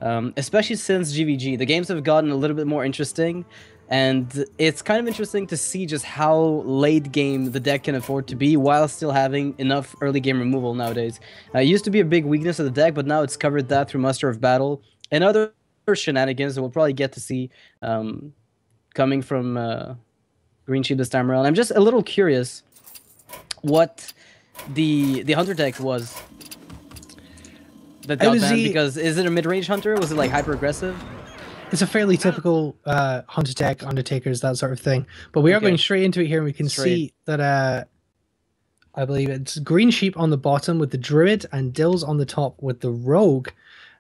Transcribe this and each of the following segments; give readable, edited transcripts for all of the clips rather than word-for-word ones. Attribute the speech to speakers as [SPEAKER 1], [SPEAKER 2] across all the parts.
[SPEAKER 1] especially since GVG. The games have gotten a little bit more interesting, and it's kind of interesting to see just how late game the deck can afford to be while still having enough early game removal nowadays. It used to be a big weakness of the deck, but now it's covered that through Muster of Battle and other shenanigans that we'll probably get to see coming from Green Sheep this time around. I'm just a little curious what the Hunter deck was that got banned, because is it a mid-range Hunter? Was it like hyper-aggressive?
[SPEAKER 2] It's a fairly typical Hunter deck, Undertakers, that sort of thing. But we are going straight into it here, and we can see that I believe it's Green Sheep on the bottom with the Druid and Dills on the top with the Rogue.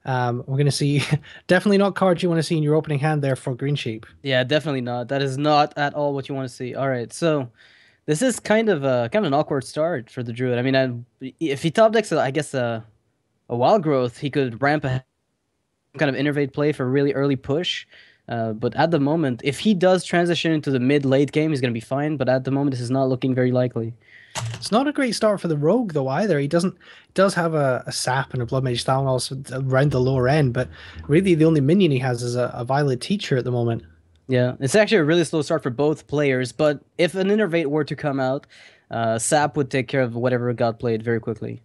[SPEAKER 2] We're going to see definitely not cards you want to see in your opening hand there for Green Sheep.
[SPEAKER 1] Yeah, definitely not. That is not at all what you want to see. All right, so this is kind of an awkward start for the Druid. I mean, if he top decks, I guess a Wild Growth, he could ramp a kind of innervate play for a really early push. But at the moment, if he does transition into the mid-late game, he's going to be fine. But at the moment, this is not looking very likely.
[SPEAKER 2] It's not a great start for the Rogue, though, either. He does have a Sap and a Blood Mage Thalanos around the lower end, but really the only minion he has is a Violet Teacher at the moment.
[SPEAKER 1] Yeah, it's actually a really slow start for both players, but if an Innervate were to come out, Sap would take care of whatever got played very quickly.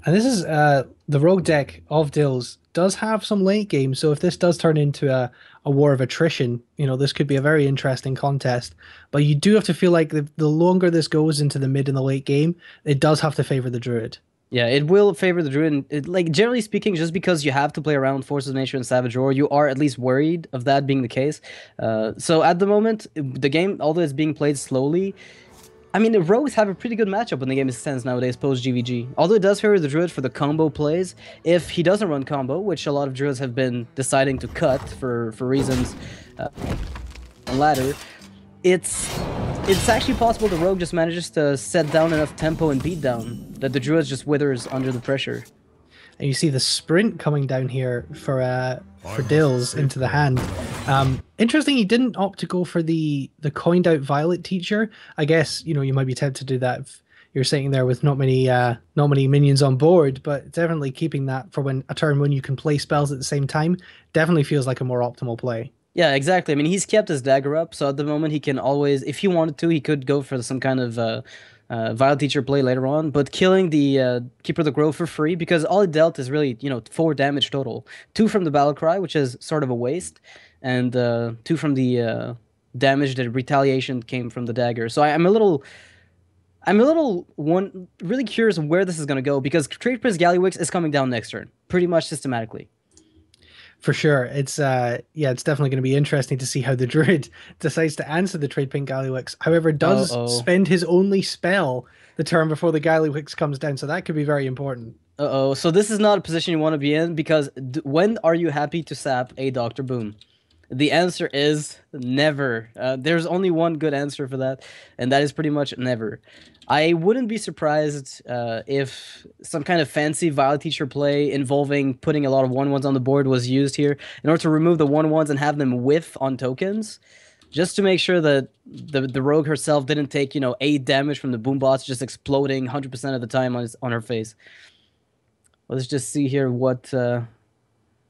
[SPEAKER 2] And this is the Rogue deck of Dills does have some late game, so if this does turn into a war of attrition, this could be a very interesting contest. But you do have to feel like the longer this goes into the mid and the late game, it does have to favor the Druid.
[SPEAKER 1] Yeah, it will favor the Druid. Like, generally speaking, just because you have to play around Forces of Nature and Savage Roar, you are at least worried of that being the case. So at the moment, the game, although it's being played slowly, I mean, the Rogues have a pretty good matchup when the game stands nowadays post-GVG. Although it does favor the Druid for the combo plays, if he doesn't run combo, which a lot of Druids have been deciding to cut for reasons on ladder, it's actually possible the Rogue just manages to set down enough tempo and beatdown that the Druid just withers under the pressure.
[SPEAKER 2] And you see the sprint coming down here for Dills into the hand. Interesting, he didn't opt to go for the coined out Violet Teacher. I guess you might be tempted to do that if you're sitting there with not many minions on board, but definitely keeping that for a turn when you can play spells at the same time definitely feels like a more optimal play.
[SPEAKER 1] Yeah, exactly. I mean, he's kept his dagger up, so at the moment he can always, if he wanted to, he could go for some kind of Vile Teacher play later on, but killing the Keeper of the Grove for free, because all it dealt is really, 4 damage total. 2 from the Battle Cry, which is sort of a waste, and 2 from the damage that retaliation came from the dagger. So I'm a little really curious where this is going to go, because Trade Prince Gallywix is coming down next turn, pretty much systematically.
[SPEAKER 2] For sure. It's it's definitely going to be interesting to see how the Druid decides to answer the Trade Pink Gallywix. However, does spend his only spell the turn before the Gallywix comes down, so that could be very important.
[SPEAKER 1] So this is not a position you want to be in, because when are you happy to sap a Dr. Boom? The answer is never. There's only one good answer for that, and that is pretty much never. I wouldn't be surprised if some kind of fancy Vile Teacher play involving putting a lot of 1/1s on the board was used here in order to remove the 1/1s and have them whiff on tokens, just to make sure that the Rogue herself didn't take 8 damage from the Boombots just exploding 100% of the time on her face. Let's just see here what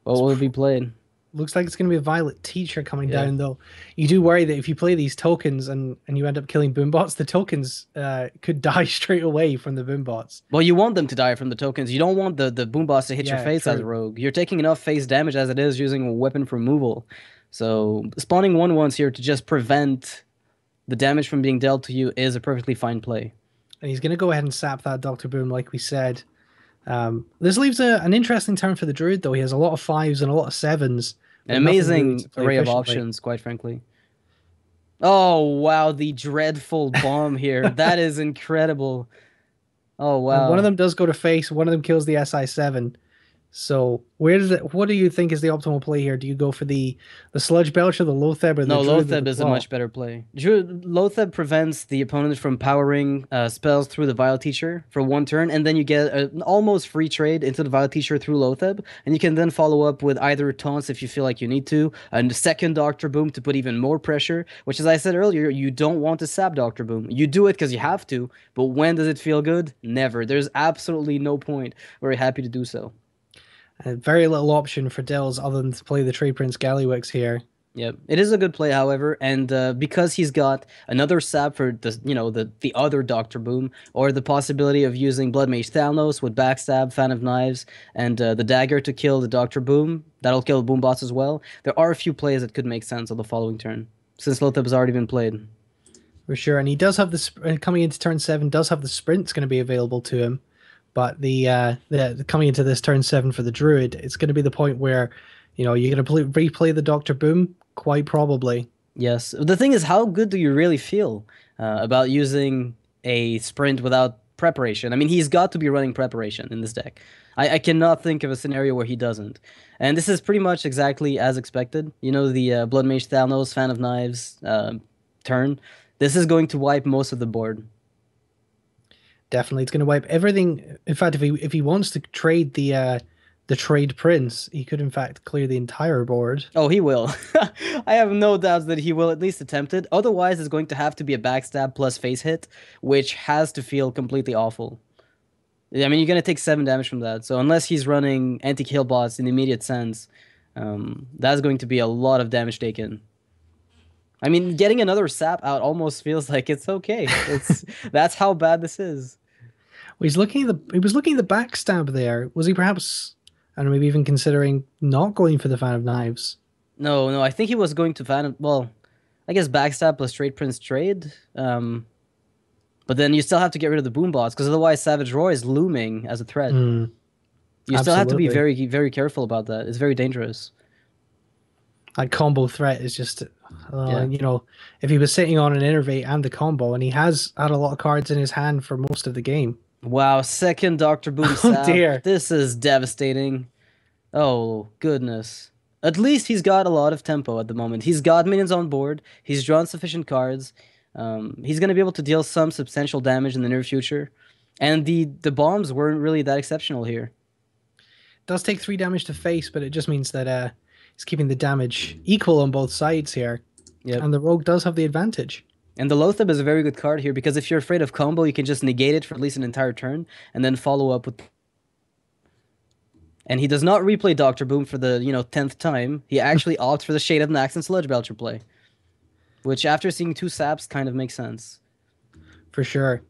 [SPEAKER 1] will be played.
[SPEAKER 2] Looks like it's going to be a Violet Teacher coming down, though. You do worry that if you play these tokens and you end up killing Boombots, the tokens could die straight away from the Boombots.
[SPEAKER 1] Well, you want them to die from the tokens. You don't want the Boombots to hit your face as a Rogue. You're taking enough face damage as it is using a weapon for removal. So spawning 1/1s here to just prevent the damage from being dealt to you is a perfectly fine play.
[SPEAKER 2] And he's going to go ahead and sap that Dr. Boom, like we said. This leaves an interesting turn for the Druid, though. He has a lot of 5s and a lot of 7s.
[SPEAKER 1] An amazing array of options, quite frankly. Oh, wow, the dreadful bomb here. That is incredible. Oh, wow.
[SPEAKER 2] And one of them does go to face, one of them kills the SI7. So what do you think is the optimal play here? Do you go for the Sludge Belcher, the Loatheb, or the
[SPEAKER 1] No,
[SPEAKER 2] Druid
[SPEAKER 1] Loatheb is a much better play. Loatheb prevents the opponent from powering spells through the Vile Teacher for 1 turn, and then you get an almost free trade into the Vile Teacher through Loatheb, and you can then follow up with either taunts if you feel like you need to, and a second Dr. Boom to put even more pressure, which, as I said earlier, you don't want to sap Dr. Boom. You do it because you have to, but when does it feel good? Never. There's absolutely no point where you're happy to do so.
[SPEAKER 2] Very little option for Dills other than to play the Trade Prince Gallywix here.
[SPEAKER 1] Yep, it is a good play, however, and because he's got another sap for the other Doctor Boom, or the possibility of using Blood Mage Thalnos with backstab, Fan of Knives, and the dagger to kill the Doctor Boom. That'll kill the Boom Boss as well. There are a few plays that could make sense on the following turn, since Lothab has already been played.
[SPEAKER 2] For sure, and he does have coming into turn 7. Does have the sprint's going to be available to him, but the coming into this turn 7 for the Druid, it's going to be the point where you're going to replay the Doctor Boom quite probably.
[SPEAKER 1] Yes. The thing is, how good do you really feel about using a sprint without preparation? I mean, he's got to be running preparation in this deck. I cannot think of a scenario where he doesn't. And this is pretty much exactly as expected. You know, the Blood Mage Thalnos, Fan of Knives turn. This is going to wipe most of the board.
[SPEAKER 2] Definitely, it's going to wipe everything. In fact, if he wants to trade the Trade Prince, he could in fact clear the entire board.
[SPEAKER 1] Oh, he will. I have no doubts that he will at least attempt it. Otherwise, it's going to have to be a backstab plus face hit, which has to feel completely awful. I mean, you're going to take 7 damage from that. So unless he's running anti-kill bots in the immediate sense, that's going to be a lot of damage taken. I mean, getting another sap out almost feels like it's okay. That's how bad this is.
[SPEAKER 2] Well, he was looking at the backstab there. Was he perhaps, I don't know, maybe even considering not going for the Fan of Knives?
[SPEAKER 1] No, I think he was going to well, I guess backstab plus Trade Prince trade. But then you still have to get rid of the boom bots because otherwise Savage Roar is looming as a threat. You still have to be very, very careful about that. It's very dangerous.
[SPEAKER 2] That combo threat is just, if he was sitting on an Innervate and the combo, and he has had a lot of cards in his hand for most of the game.
[SPEAKER 1] Wow, second Dr. Boom sap.
[SPEAKER 2] Oh dear.
[SPEAKER 1] This is devastating. Oh, goodness. At least he's got a lot of tempo at the moment. He's got minions on board. He's drawn sufficient cards. He's going to be able to deal some substantial damage in the near future. And the bombs weren't really that exceptional here.
[SPEAKER 2] Does take 3 damage to face, but it just means that he's keeping the damage equal on both sides here.
[SPEAKER 1] Yep.
[SPEAKER 2] And the rogue does have the advantage.
[SPEAKER 1] And the Lothab is a very good card here because if you're afraid of combo, you can just negate it for at least an entire turn and then follow up with... And he does not replay Dr. Boom for the, 10th time. He actually opts for the Shade of Nax and Sludge Belcher play. Which, after seeing 2 saps, kind of makes sense.
[SPEAKER 2] For sure.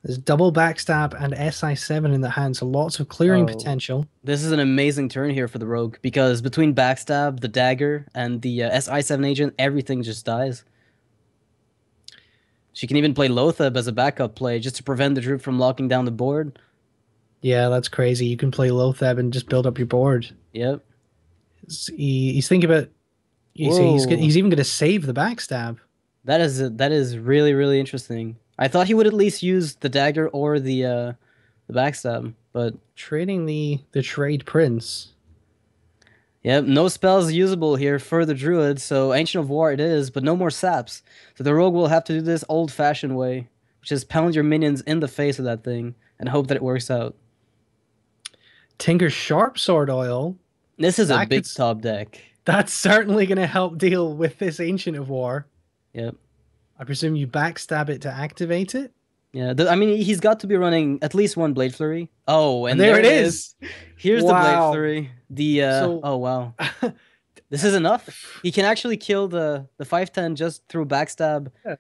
[SPEAKER 2] There's double backstab and SI7 in the hand, so lots of clearing potential.
[SPEAKER 1] This is an amazing turn here for the rogue, because between backstab, the dagger, and the SI7 agent, everything just dies. She can even play Lothab as a backup play, just to prevent the Druid from locking down the board.
[SPEAKER 2] Yeah, that's crazy. You can play Lothab and just build up your board.
[SPEAKER 1] Yep.
[SPEAKER 2] He's thinking about... He's even going to save the backstab.
[SPEAKER 1] That is really, really interesting. I thought he would at least use the dagger or the backstab, but
[SPEAKER 2] trading the Trade Prince.
[SPEAKER 1] Yep, no spells usable here for the Druid, so Ancient of War it is, but no more saps. So the rogue will have to do this old-fashioned way, which is pound your minions in the face of that thing and hope that it works out.
[SPEAKER 2] Tinker's Sharpsword Oil.
[SPEAKER 1] This is a big top deck.
[SPEAKER 2] That's certainly going to help deal with this Ancient of War.
[SPEAKER 1] Yep.
[SPEAKER 2] I presume you backstab it to activate it?
[SPEAKER 1] Yeah, I mean, he's got to be running at least one Blade Flurry. Oh, and
[SPEAKER 2] there it is.
[SPEAKER 1] Here's the Blade Flurry. Oh, wow. This is enough. He can actually kill the 5/10 just through backstab.
[SPEAKER 2] Yeah.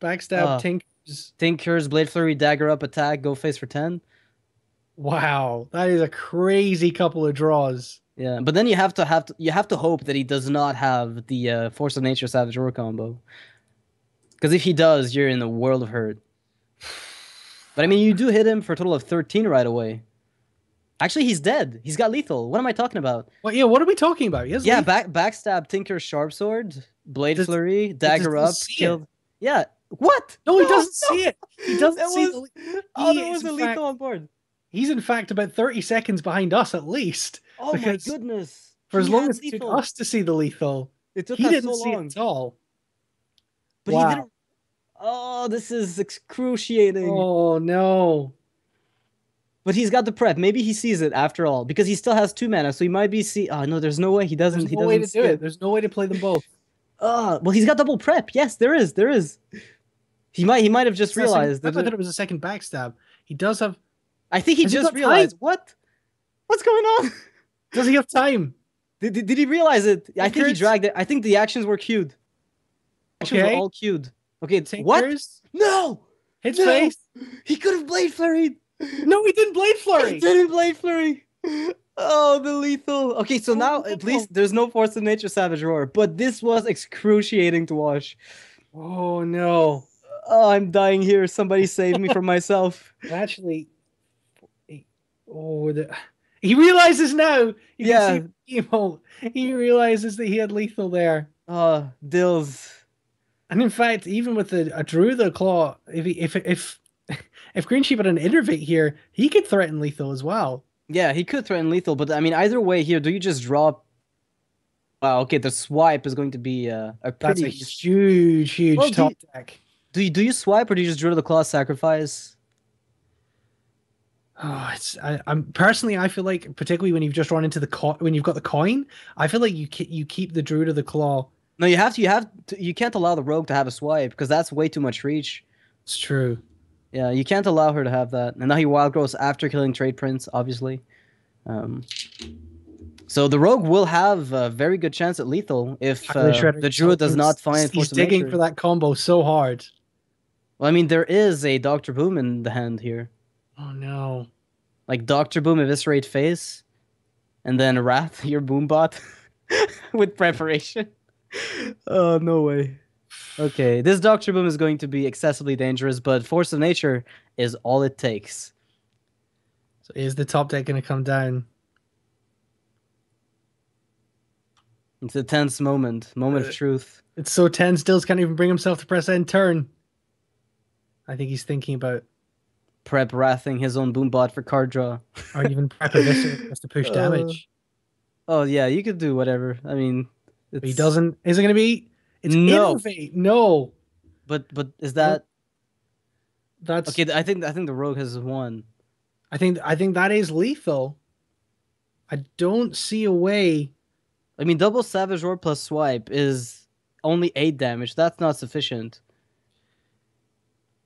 [SPEAKER 2] Backstab,
[SPEAKER 1] Tinker's Blade Flurry, dagger up attack, go face for 10.
[SPEAKER 2] Wow, that is a crazy couple of draws.
[SPEAKER 1] Yeah, but then you have to hope that he does not have the Force of Nature Savage Roar combo. Because if he does, you're in a world of hurt. But I mean, you do hit him for a total of 13 right away. Actually, he's dead. He's got lethal. What am I talking about?
[SPEAKER 2] Well, yeah, what are we talking about?
[SPEAKER 1] Backstab, Tinker, Sharpsword, Blade Flurry, dagger up, killed. Yeah, what?
[SPEAKER 2] No, he doesn't see it. He doesn't see
[SPEAKER 1] it. Oh, there was a lethal on board.
[SPEAKER 2] He's in fact about 30 seconds behind us at least.
[SPEAKER 1] Oh my goodness.
[SPEAKER 2] For as long as it took us to see the lethal, he didn't see it at all.
[SPEAKER 1] But he didn't. Oh, this is excruciating.
[SPEAKER 2] Oh, no.
[SPEAKER 1] But he's got the prep. Maybe he sees it after all, because he still has 2 mana, so he might be Oh, no, there's no way he doesn't.
[SPEAKER 2] There's no way to do it. There's no way to play them both.
[SPEAKER 1] Well, he's got double prep. Yes, there is. He might have just realized
[SPEAKER 2] that. I thought it was a second backstab. He does have...
[SPEAKER 1] I think he just realized. What? What's going on?
[SPEAKER 2] Does he have time?
[SPEAKER 1] Did he realize it? I think he
[SPEAKER 2] Tinkers.
[SPEAKER 1] dragged it. I think the actions were queued. Actions were
[SPEAKER 2] Okay.
[SPEAKER 1] all queued. Okay, what?
[SPEAKER 2] Tinkers.
[SPEAKER 1] No!
[SPEAKER 2] Hits
[SPEAKER 1] No!
[SPEAKER 2] face.
[SPEAKER 1] He could have Blade Flurried!
[SPEAKER 2] No, he didn't Blade
[SPEAKER 1] He
[SPEAKER 2] Flurry.
[SPEAKER 1] didn't Blade Flurry! Oh, the lethal. Okay, so
[SPEAKER 2] Oh
[SPEAKER 1] now at
[SPEAKER 2] no.
[SPEAKER 1] least there's no Force of Nature Savage Roar, but this was excruciating to watch.
[SPEAKER 2] Oh no.
[SPEAKER 1] Oh, I'm dying here. Somebody save me from myself.
[SPEAKER 2] Actually, he, oh, he realizes now. You can see
[SPEAKER 1] Yeah.
[SPEAKER 2] the emote. He realizes that he had lethal there.
[SPEAKER 1] Dills.
[SPEAKER 2] And in fact, even with a Druida Claw, if Green Sheep had an Innervate here, he could threaten lethal as well.
[SPEAKER 1] Yeah, he could threaten lethal, but I mean, either way here, do you just drop? Wow, okay, the swipe is going to be a
[SPEAKER 2] That's a
[SPEAKER 1] pretty.
[SPEAKER 2] huge,
[SPEAKER 1] Well,
[SPEAKER 2] huge top deck.
[SPEAKER 1] do you swipe or do you just draw the claw sacrifice?
[SPEAKER 2] Oh, I'm personally, I feel like particularly when you've just run into when you've got the coin, I feel like you keep the Druid of the Claw.
[SPEAKER 1] No, you have to. You can't allow the rogue to have a swipe because that's way too much reach.
[SPEAKER 2] It's true.
[SPEAKER 1] Yeah, you can't allow her to have that. And now he wild grows after killing Trade Prince, obviously. Um, so the rogue will have a very good chance at lethal if the druid does not find Force
[SPEAKER 2] He's
[SPEAKER 1] of
[SPEAKER 2] digging
[SPEAKER 1] Nature.
[SPEAKER 2] for that combo so hard.
[SPEAKER 1] Well, I mean, there is a Doctor Boom in the hand here.
[SPEAKER 2] Oh no!
[SPEAKER 1] Like Doctor Boom, eviscerate face, and then Wrath, your boom bot, with preparation. Oh no way. Okay, this Doctor Boom is going to be excessively dangerous, but Force of Nature is all it takes.
[SPEAKER 2] So is the top deck going to come down?
[SPEAKER 1] It's a tense moment of truth.
[SPEAKER 2] It's so tense. Dills can't even bring himself to press end turn. I think he's thinking about
[SPEAKER 1] prep wrathing his own boombot for card draw.
[SPEAKER 2] Or even prep Eviscerate just to push damage.
[SPEAKER 1] Oh yeah, you could do whatever. I mean,
[SPEAKER 2] But he doesn't. Is it going to be? It's
[SPEAKER 1] no.
[SPEAKER 2] Innervate. No.
[SPEAKER 1] But is that?
[SPEAKER 2] That's
[SPEAKER 1] okay. I think the rogue has won.
[SPEAKER 2] I think that is lethal. I don't see a way.
[SPEAKER 1] I mean, double Savage Roar plus swipe is only 8 damage. That's not sufficient.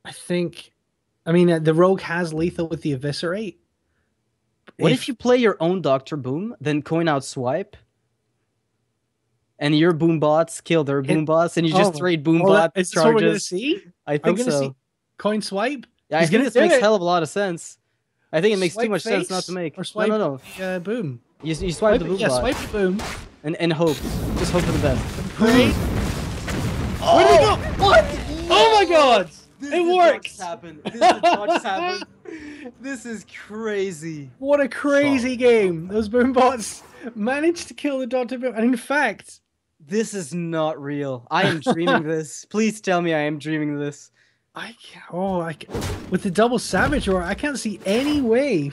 [SPEAKER 2] I mean, the rogue has lethal with the eviscerate.
[SPEAKER 1] What if you play your own Doctor Boom, then coin out swipe, and your boom bots kill their boom bots, and you just trade boom bot charges?
[SPEAKER 2] Is this what we're gonna see?
[SPEAKER 1] I think so.
[SPEAKER 2] Coin swipe?
[SPEAKER 1] Yeah, I think this makes hell of a lot of sense. I think it makes too much sense not to make.
[SPEAKER 2] Or swipe
[SPEAKER 1] no.
[SPEAKER 2] Boom.
[SPEAKER 1] You swipe the boom bot.
[SPEAKER 2] Yeah, swipe the boom.
[SPEAKER 1] And hope. Just hope for the best.
[SPEAKER 2] Pray. Where did he go? What? Oh my god! It works!
[SPEAKER 1] This is crazy.
[SPEAKER 2] What a crazy game. Those boom bots managed to kill the Doctor Boom. And in fact...
[SPEAKER 1] This is not real. I am dreaming this. Please tell me I am dreaming this.
[SPEAKER 2] With the double Savage Roar, I can't see any way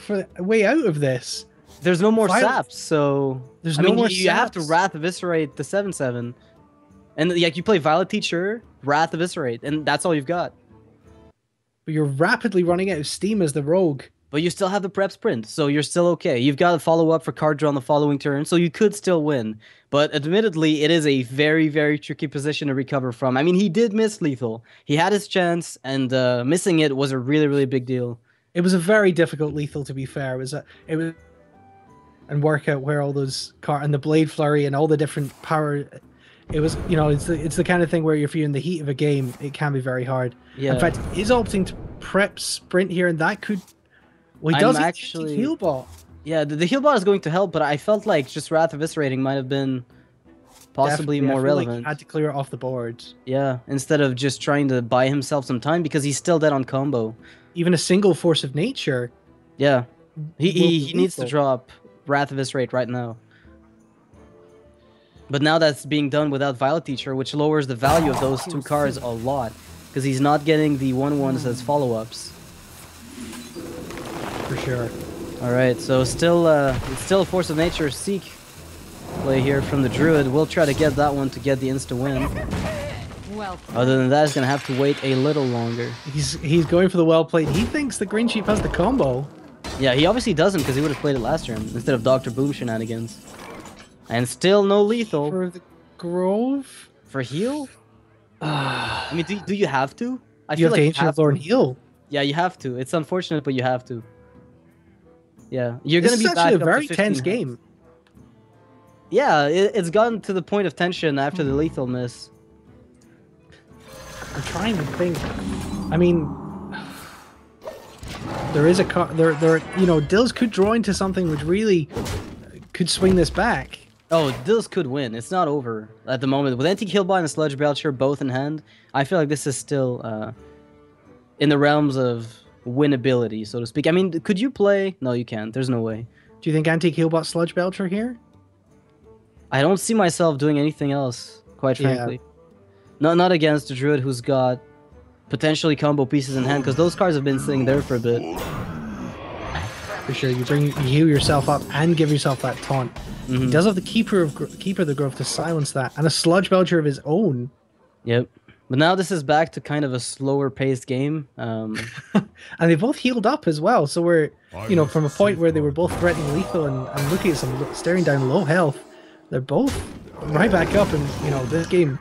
[SPEAKER 2] out of this.
[SPEAKER 1] There's no more saps, so...
[SPEAKER 2] There's no more
[SPEAKER 1] you have to Wrath Eviscerate the 7/7. And like you play Violet Teacher, Wrath Eviscerate, and that's all you've got.
[SPEAKER 2] But you're rapidly running out of steam as the rogue.
[SPEAKER 1] But you still have the prep sprint, so you're still okay. You've got a follow-up for card draw on the following turn, so you could still win. But admittedly, it is a very, very tricky position to recover from. I mean, he did miss lethal. He had his chance, and missing it was a really, really big deal.
[SPEAKER 2] It was a very difficult lethal, to be fair. And work out where all those and the Blade Flurry and all the different power. It was, it's the kind of thing where if you're in the heat of a game, it can be very hard. Yeah. In fact, he's opting to prep sprint here, and that could. Well, he does actually heal bot.
[SPEAKER 1] Yeah, the heal bot is going to help, but I felt like just Wrath Eviscerating might have been possibly more relevant.
[SPEAKER 2] Like he had to clear it off the board.
[SPEAKER 1] Yeah, instead of just trying to buy himself some time because he's still dead on combo.
[SPEAKER 2] Even a single Force of Nature.
[SPEAKER 1] Yeah, he needs to drop Wrath Eviscerate right now. But now that's being done without Violet Teacher, which lowers the value of those two cards a lot. Because he's not getting the 1/1s as follow-ups.
[SPEAKER 2] For sure.
[SPEAKER 1] Alright, so it's still a Force of Nature Seek play here from the Druid. We'll try to get that one to get the insta-win. Other than that, he's going to have to wait a little longer.
[SPEAKER 2] He's going for the well played. He thinks the Green Sheep has the combo.
[SPEAKER 1] Yeah, he obviously doesn't because he would have played it last turn instead of Dr. Boom shenanigans. And still no lethal.
[SPEAKER 2] For the Grove?
[SPEAKER 1] For heal? I mean, do you have to?
[SPEAKER 2] You have to Ancient Lord heal.
[SPEAKER 1] Yeah, you have to. It's unfortunate, but you have to. Yeah, you're
[SPEAKER 2] This
[SPEAKER 1] gonna
[SPEAKER 2] is
[SPEAKER 1] be
[SPEAKER 2] actually
[SPEAKER 1] back
[SPEAKER 2] a
[SPEAKER 1] up to
[SPEAKER 2] very
[SPEAKER 1] 15
[SPEAKER 2] tense
[SPEAKER 1] health.
[SPEAKER 2] game.
[SPEAKER 1] Yeah, it's gotten to the point of tension after the lethal miss.
[SPEAKER 2] I'm trying to think. I mean, there is a car. There. You know, Dills could draw into something which really could swing this back.
[SPEAKER 1] Oh, Dills could win. It's not over at the moment. With Anti-Killbot and Sludge Belcher both in hand, I feel like this is still in the realms of winnability, so to speak. I mean, could you play? No, you can't. There's no way.
[SPEAKER 2] Do you think Anti-Killbot Sludge Belcher here?
[SPEAKER 1] I don't see myself doing anything else, quite
[SPEAKER 2] Yeah.
[SPEAKER 1] frankly. Not against the Druid who's got potentially combo pieces in hand, because those cards have been sitting there for a bit.
[SPEAKER 2] For sure, you heal yourself up and give yourself that taunt. He does have the Keeper of the Grove to silence that, and a Sludge Belcher of his own.
[SPEAKER 1] Yep. But now this is back to kind of a slower paced game.
[SPEAKER 2] And they both healed up as well, so we're, you know, from a point where they were both threatening lethal and looking at some, staring down low health, they're both right back up, and, you know, this game...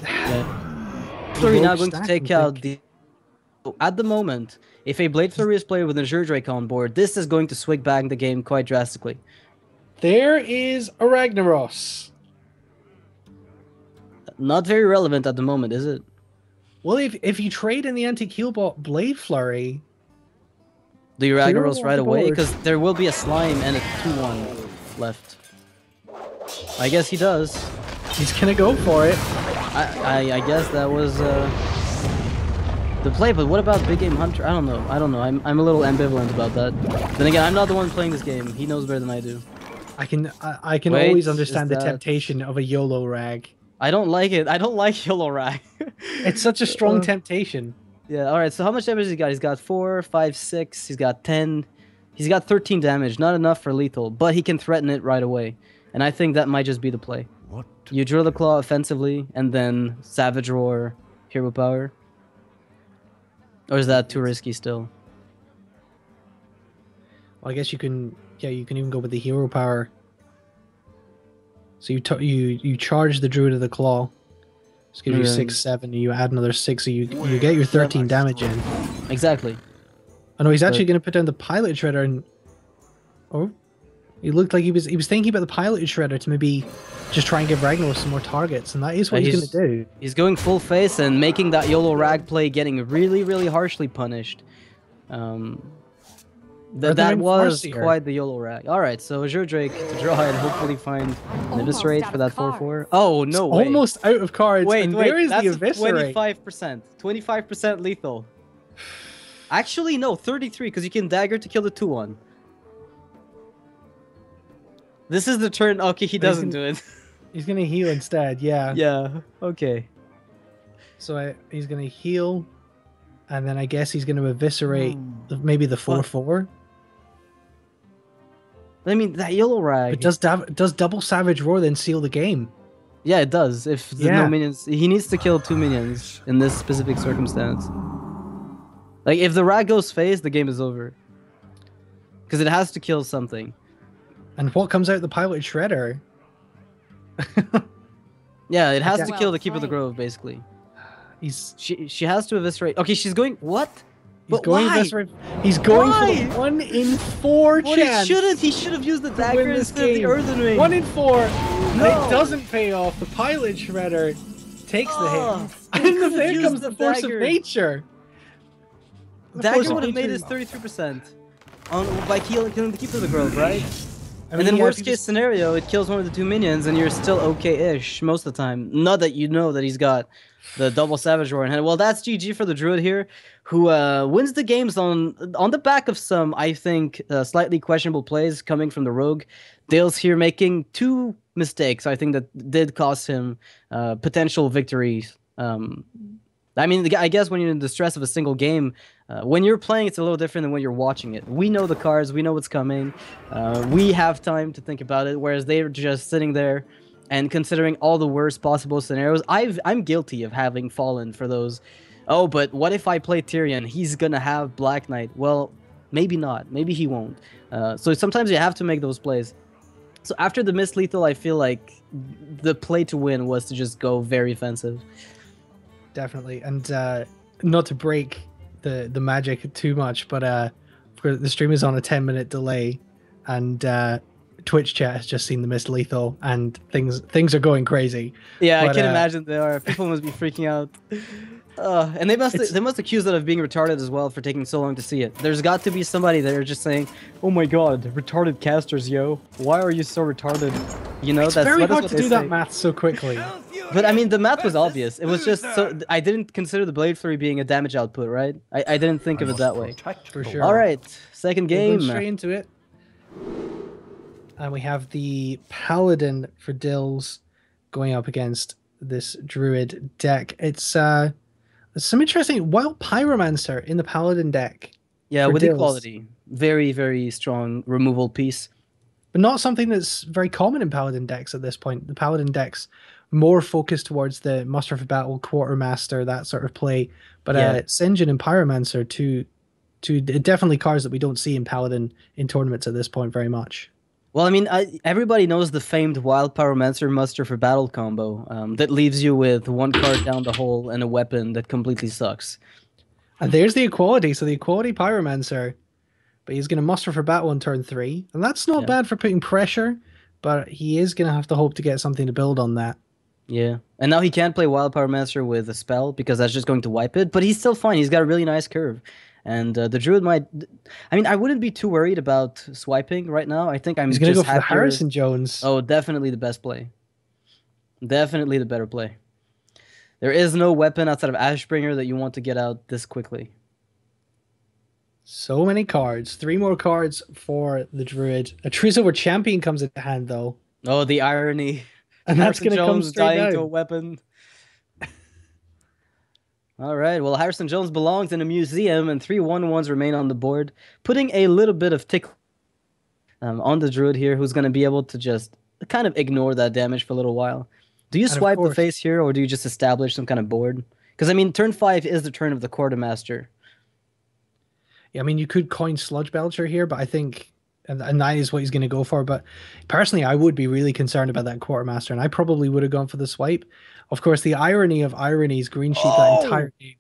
[SPEAKER 1] Yeah. Flurry now going to take out the... At the moment, if a Blade Flurry is played with an Azure Drake on board, this is going to swing back the game quite drastically.
[SPEAKER 2] There is a Ragnaros.
[SPEAKER 1] Not very relevant at the moment, is it?
[SPEAKER 2] Well, if you trade in the Anti-Killbot Blade Flurry...
[SPEAKER 1] Do you Ragnaros right away? Because there will be a Slime and a 2-1 left. I guess he does.
[SPEAKER 2] He's gonna go for it.
[SPEAKER 1] I guess that was the play, but what about Big Game Hunter? I don't know. I'm a little ambivalent about that. Then again, I'm not the one playing this game. He knows better than I do.
[SPEAKER 2] I can
[SPEAKER 1] Wait,
[SPEAKER 2] always understand the
[SPEAKER 1] that...
[SPEAKER 2] temptation of a YOLO Rag.
[SPEAKER 1] I don't like it. I don't like YOLO Rag.
[SPEAKER 2] It's such a strong temptation.
[SPEAKER 1] Yeah, alright, so how much damage has he got? He's got 4, 5, 6, he's got 10. He's got 13 damage. Not enough for lethal, but he can threaten it right away. And I think that might just be the play.
[SPEAKER 3] What?
[SPEAKER 1] You drill the claw offensively, and then Savage Roar, Hero Power. Or is that too risky still?
[SPEAKER 2] Well, I guess you can. Yeah, you can even go with the Hero Power. So you charge the Druid of the Claw. Just give you 6, 7. And you add another 6, so you get your 13 damage in.
[SPEAKER 1] Exactly.
[SPEAKER 2] Oh no, he's actually going to put down the Pilot Shredder, and oh, he looked like he was thinking about the Pilot Shredder to maybe just try and give Ragnaros some more targets, and that is what he's going to do.
[SPEAKER 1] He's going full face and making that YOLO Rag play, getting really, really harshly punished. That was quite the YOLO Rag. Alright, so Azure Drake to draw and hopefully find an Eviscerate for that 4-4. Oh, no way.
[SPEAKER 2] Almost out of cards.
[SPEAKER 1] Wait,
[SPEAKER 2] where is
[SPEAKER 1] that's
[SPEAKER 2] the Eviscerate?
[SPEAKER 1] 25%. 25% lethal. Actually, no, 33, because you can dagger to kill the 2-1. This is the turn. Okay, he doesn't do it.
[SPEAKER 2] He's going to heal instead, yeah.
[SPEAKER 1] Yeah, okay.
[SPEAKER 2] So he's going to heal, and then I guess he's going to eviscerate maybe the 4-4.
[SPEAKER 1] I mean, that YOLO Rag.
[SPEAKER 2] But does double Savage Roar then seal the game?
[SPEAKER 1] Yeah, it does. If the no minions, he needs to kill 2 minions in this specific circumstance. Like, if the Rag goes phase, the game is over. Because it has to kill something.
[SPEAKER 2] And what comes out the Pilot Shredder?
[SPEAKER 1] Yeah, it has to kill the Keeper of the Grove, basically. She has to eviscerate. Okay, she's going... What?
[SPEAKER 2] He's going for the 1 in 4 chance.
[SPEAKER 1] He should have used the dagger instead of the Earthen Ring.
[SPEAKER 2] 1 in 4. No. And it doesn't pay off. The Pilot Shredder takes the hit. And then comes the Force of Nature.
[SPEAKER 1] Dagger would have made his 33% by killing the Keeper of the Grove, right? I mean, and then worst case scenario, it kills one of the 2 minions and you're still okay-ish most of the time. Not that you know that he's got the double Savage Roar in hand. Well, that's GG for the Druid here, who wins the games on the back of some, I think, slightly questionable plays coming from the Rogue. Dale's here making 2 mistakes, I think, that did cost him potential victories. I mean, I guess when you're in the stress of a single game, when you're playing, it's a little different than when you're watching it. We know the cards, we know what's coming, we have time to think about it, whereas they're just sitting there and considering all the worst possible scenarios. I'm guilty of having fallen for those. Oh, but what if I play Tyrion? He's gonna have Black Knight. Well, maybe not. Maybe he won't. So sometimes you have to make those plays. So after the Miss Lethal, I feel like the play to win was to just go very offensive.
[SPEAKER 2] Definitely, and not to break the magic too much, but of where the stream is on a 10-minute delay, and Twitch chat has just seen the Miss Lethal, and things are going crazy.
[SPEAKER 1] Yeah, I
[SPEAKER 2] But
[SPEAKER 1] can imagine they are. People must be freaking out. And they must
[SPEAKER 2] it's
[SPEAKER 1] they must accuse it of being retarded as well for taking so long to see it. There's got to be somebody that are just saying, "Oh my god, retarded casters, yo! Why are you so retarded?" You know,
[SPEAKER 2] it's very hard
[SPEAKER 1] what
[SPEAKER 2] to
[SPEAKER 1] they
[SPEAKER 2] do
[SPEAKER 1] say.
[SPEAKER 2] that math so quickly.
[SPEAKER 1] But I mean, the math was obvious. It was just so I didn't consider the Blade Flurry being a damage output, right? I didn't think of it that way.
[SPEAKER 2] For sure.
[SPEAKER 1] All right, second
[SPEAKER 2] We're going
[SPEAKER 1] game.
[SPEAKER 2] straight into it. And we have the Paladin for Dills going up against this Druid deck. It's some interesting Wild Pyromancer in the Paladin deck
[SPEAKER 1] Yeah,
[SPEAKER 2] for
[SPEAKER 1] with
[SPEAKER 2] Dills,
[SPEAKER 1] equality, very very strong removal piece.
[SPEAKER 2] but not something that's very common in Paladin decks at this point. The Paladin decks more focused towards the Muster for Battle, Quartermaster, that sort of play. But
[SPEAKER 1] Yeah.
[SPEAKER 2] Sinjin and Pyromancer, two definitely cards that we don't see in Paladin in tournaments at this point very much.
[SPEAKER 1] Well, I mean, everybody knows the famed Wild Pyromancer Muster for Battle combo that leaves you with one card down the hole and a weapon that completely sucks.
[SPEAKER 2] And there's the equality. So the equality Pyromancer, but he's going to muster for battle on turn 3. And that's not
[SPEAKER 1] Yeah.
[SPEAKER 2] bad for putting pressure, but he is going to have to hope to get something to build on that.
[SPEAKER 1] Yeah. And now he can't play Wild Pyromancer with a spell because that's just going to wipe it, but he's still fine. He's got a really nice curve. And the Druid might... I mean, I wouldn't be too worried about swiping right now. I think I'm
[SPEAKER 2] He's going to
[SPEAKER 1] just
[SPEAKER 2] go for the
[SPEAKER 1] happier...
[SPEAKER 2] Harrison Jones.
[SPEAKER 1] Oh, definitely the best play. Definitely the better play. There is no weapon outside of Ashbringer that you want to get out this quickly.
[SPEAKER 2] So many cards. 3 more cards for the Druid. A Truce Over Champion comes into hand, though.
[SPEAKER 1] Oh, the irony.
[SPEAKER 2] And that's
[SPEAKER 1] Harrison
[SPEAKER 2] going to come
[SPEAKER 1] Jones
[SPEAKER 2] straight
[SPEAKER 1] dying to a
[SPEAKER 2] down.
[SPEAKER 1] weapon. All right, well, Harrison Jones belongs in a museum, and 3 1/1s remain on the board, putting a little bit of tick on the Druid here, who's going to be able to just kind of ignore that damage for a little while. Do you
[SPEAKER 2] And of
[SPEAKER 1] swipe the
[SPEAKER 2] course-
[SPEAKER 1] face here, or do you just establish some kind of board? Because, I mean, turn 5 is the turn of the Quartermaster.
[SPEAKER 2] Yeah, I mean, you could coin Sludge Belcher here, but I think, and that is what he's going to go for. But personally, I would be really concerned about that Quartermaster, and I probably would have gone for the swipe. Of course, the irony of ironies, Green Sheep that entire game.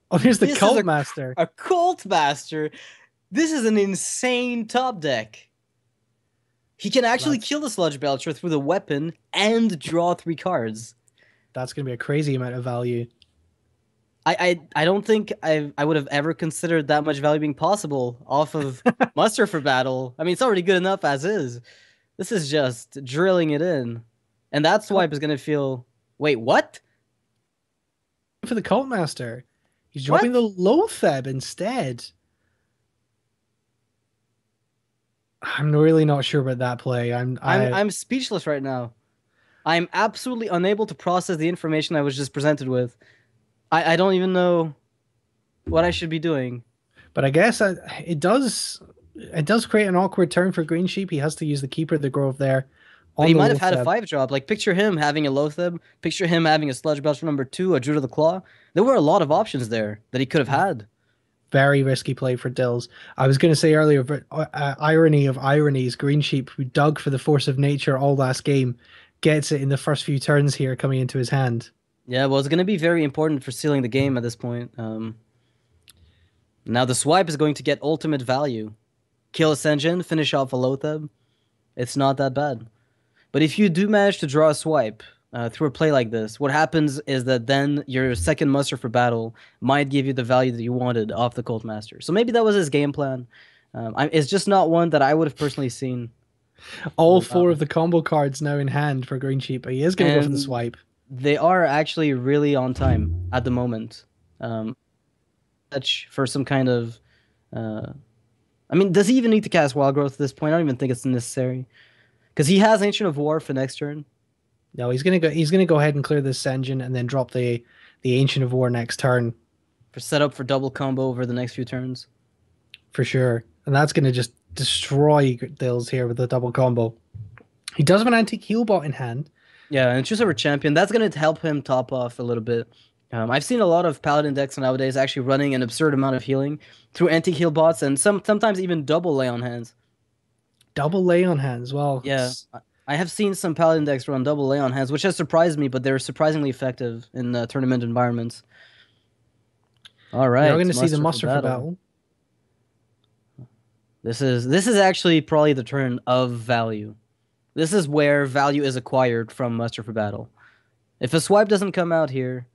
[SPEAKER 2] Oh, here's the
[SPEAKER 1] This is
[SPEAKER 2] Cult Master.
[SPEAKER 1] A Cult Master? This is an insane top deck. He can actually kill the Sludge Belcher through the weapon and draw 3 cards.
[SPEAKER 2] That's going to be a crazy amount of value.
[SPEAKER 1] I don't think I would have ever considered that much value being possible off of Muster for Battle. I mean, it's already good enough as is. This is just drilling it in. And that swipe is going to feel... Wait, what?
[SPEAKER 2] For the Cult Master. He's dropping the Lotheb instead. I'm really not sure about that play.
[SPEAKER 1] I'm speechless right now. I'm absolutely unable to process the information I was just presented with. I don't even know what I should be doing.
[SPEAKER 2] But I guess it does create an awkward turn for Green Sheep. He has to use the Keeper of the Grove there.
[SPEAKER 1] But he might have had a 5-drop. Like, picture him having a Lotheb. Picture him having a Sludge Belcher number 2, a Druid of the Claw. There were a lot of options there that he could have had.
[SPEAKER 2] Very risky play for Dills. I was going to say earlier, but irony of ironies, Green Sheep, who dug for the Force of Nature all last game, gets it in the first few turns here coming into his hand.
[SPEAKER 1] Yeah, well, it's going to be very important for sealing the game at this point. Now the swipe is going to get ultimate value. Kill a Senjin, finish off a Lotheb. It's not that bad. But if you do manage to draw a swipe through a play like this, what happens is that then your second Muster for Battle might give you the value that you wanted off the Cult Master. So maybe that was his game plan. It's just not one that I would have personally seen.
[SPEAKER 2] All 4 of the combo cards now in hand for Green Sheep. He is going to go for the swipe.
[SPEAKER 1] They are actually really on time at the moment. For some kind of... I mean, does he even need to cast Wild Growth at this point? I don't even think it's necessary. Because he has Ancient of War for next turn.
[SPEAKER 2] No, he's gonna go ahead and clear this Senjin and then drop the Ancient of War next turn.
[SPEAKER 1] For setup for double combo over the next few turns.
[SPEAKER 2] For sure. And that's gonna just destroy Dills here with the double combo. He does have an Antique Heal Bot in hand.
[SPEAKER 1] Yeah, and Choose Over Champion, that's going to help him top off a little bit. I've seen a lot of Paladin decks nowadays actually running an absurd amount of healing through anti-heal bots and sometimes even double lay on hands.
[SPEAKER 2] Double lay on hands, well.
[SPEAKER 1] Yeah, I have seen some Paladin decks run double lay on hands, which has surprised me, but they're surprisingly effective in tournament environments. All right.
[SPEAKER 2] We're going to see the Muster for Battle.
[SPEAKER 1] This is actually probably the turn of value. This is where value is acquired from Muster for Battle. If a swipe doesn't come out here,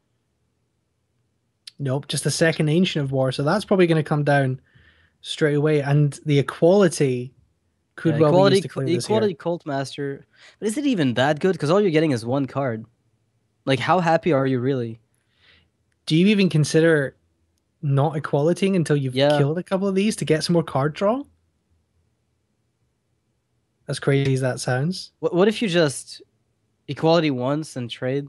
[SPEAKER 2] Nope, just the second Ancient of War. So that's probably going to come down straight away. And the equality
[SPEAKER 1] yeah,
[SPEAKER 2] could well be used
[SPEAKER 1] equality
[SPEAKER 2] to clear this here.
[SPEAKER 1] equality Cult Master. But is it even that good? Because all you're getting is one card. Like, how happy are you really?
[SPEAKER 2] Do you even consider not equalitying until you've
[SPEAKER 1] Yeah.
[SPEAKER 2] killed a couple of these to get some more card draw? As crazy as that sounds.
[SPEAKER 1] What if you just equality once and trade,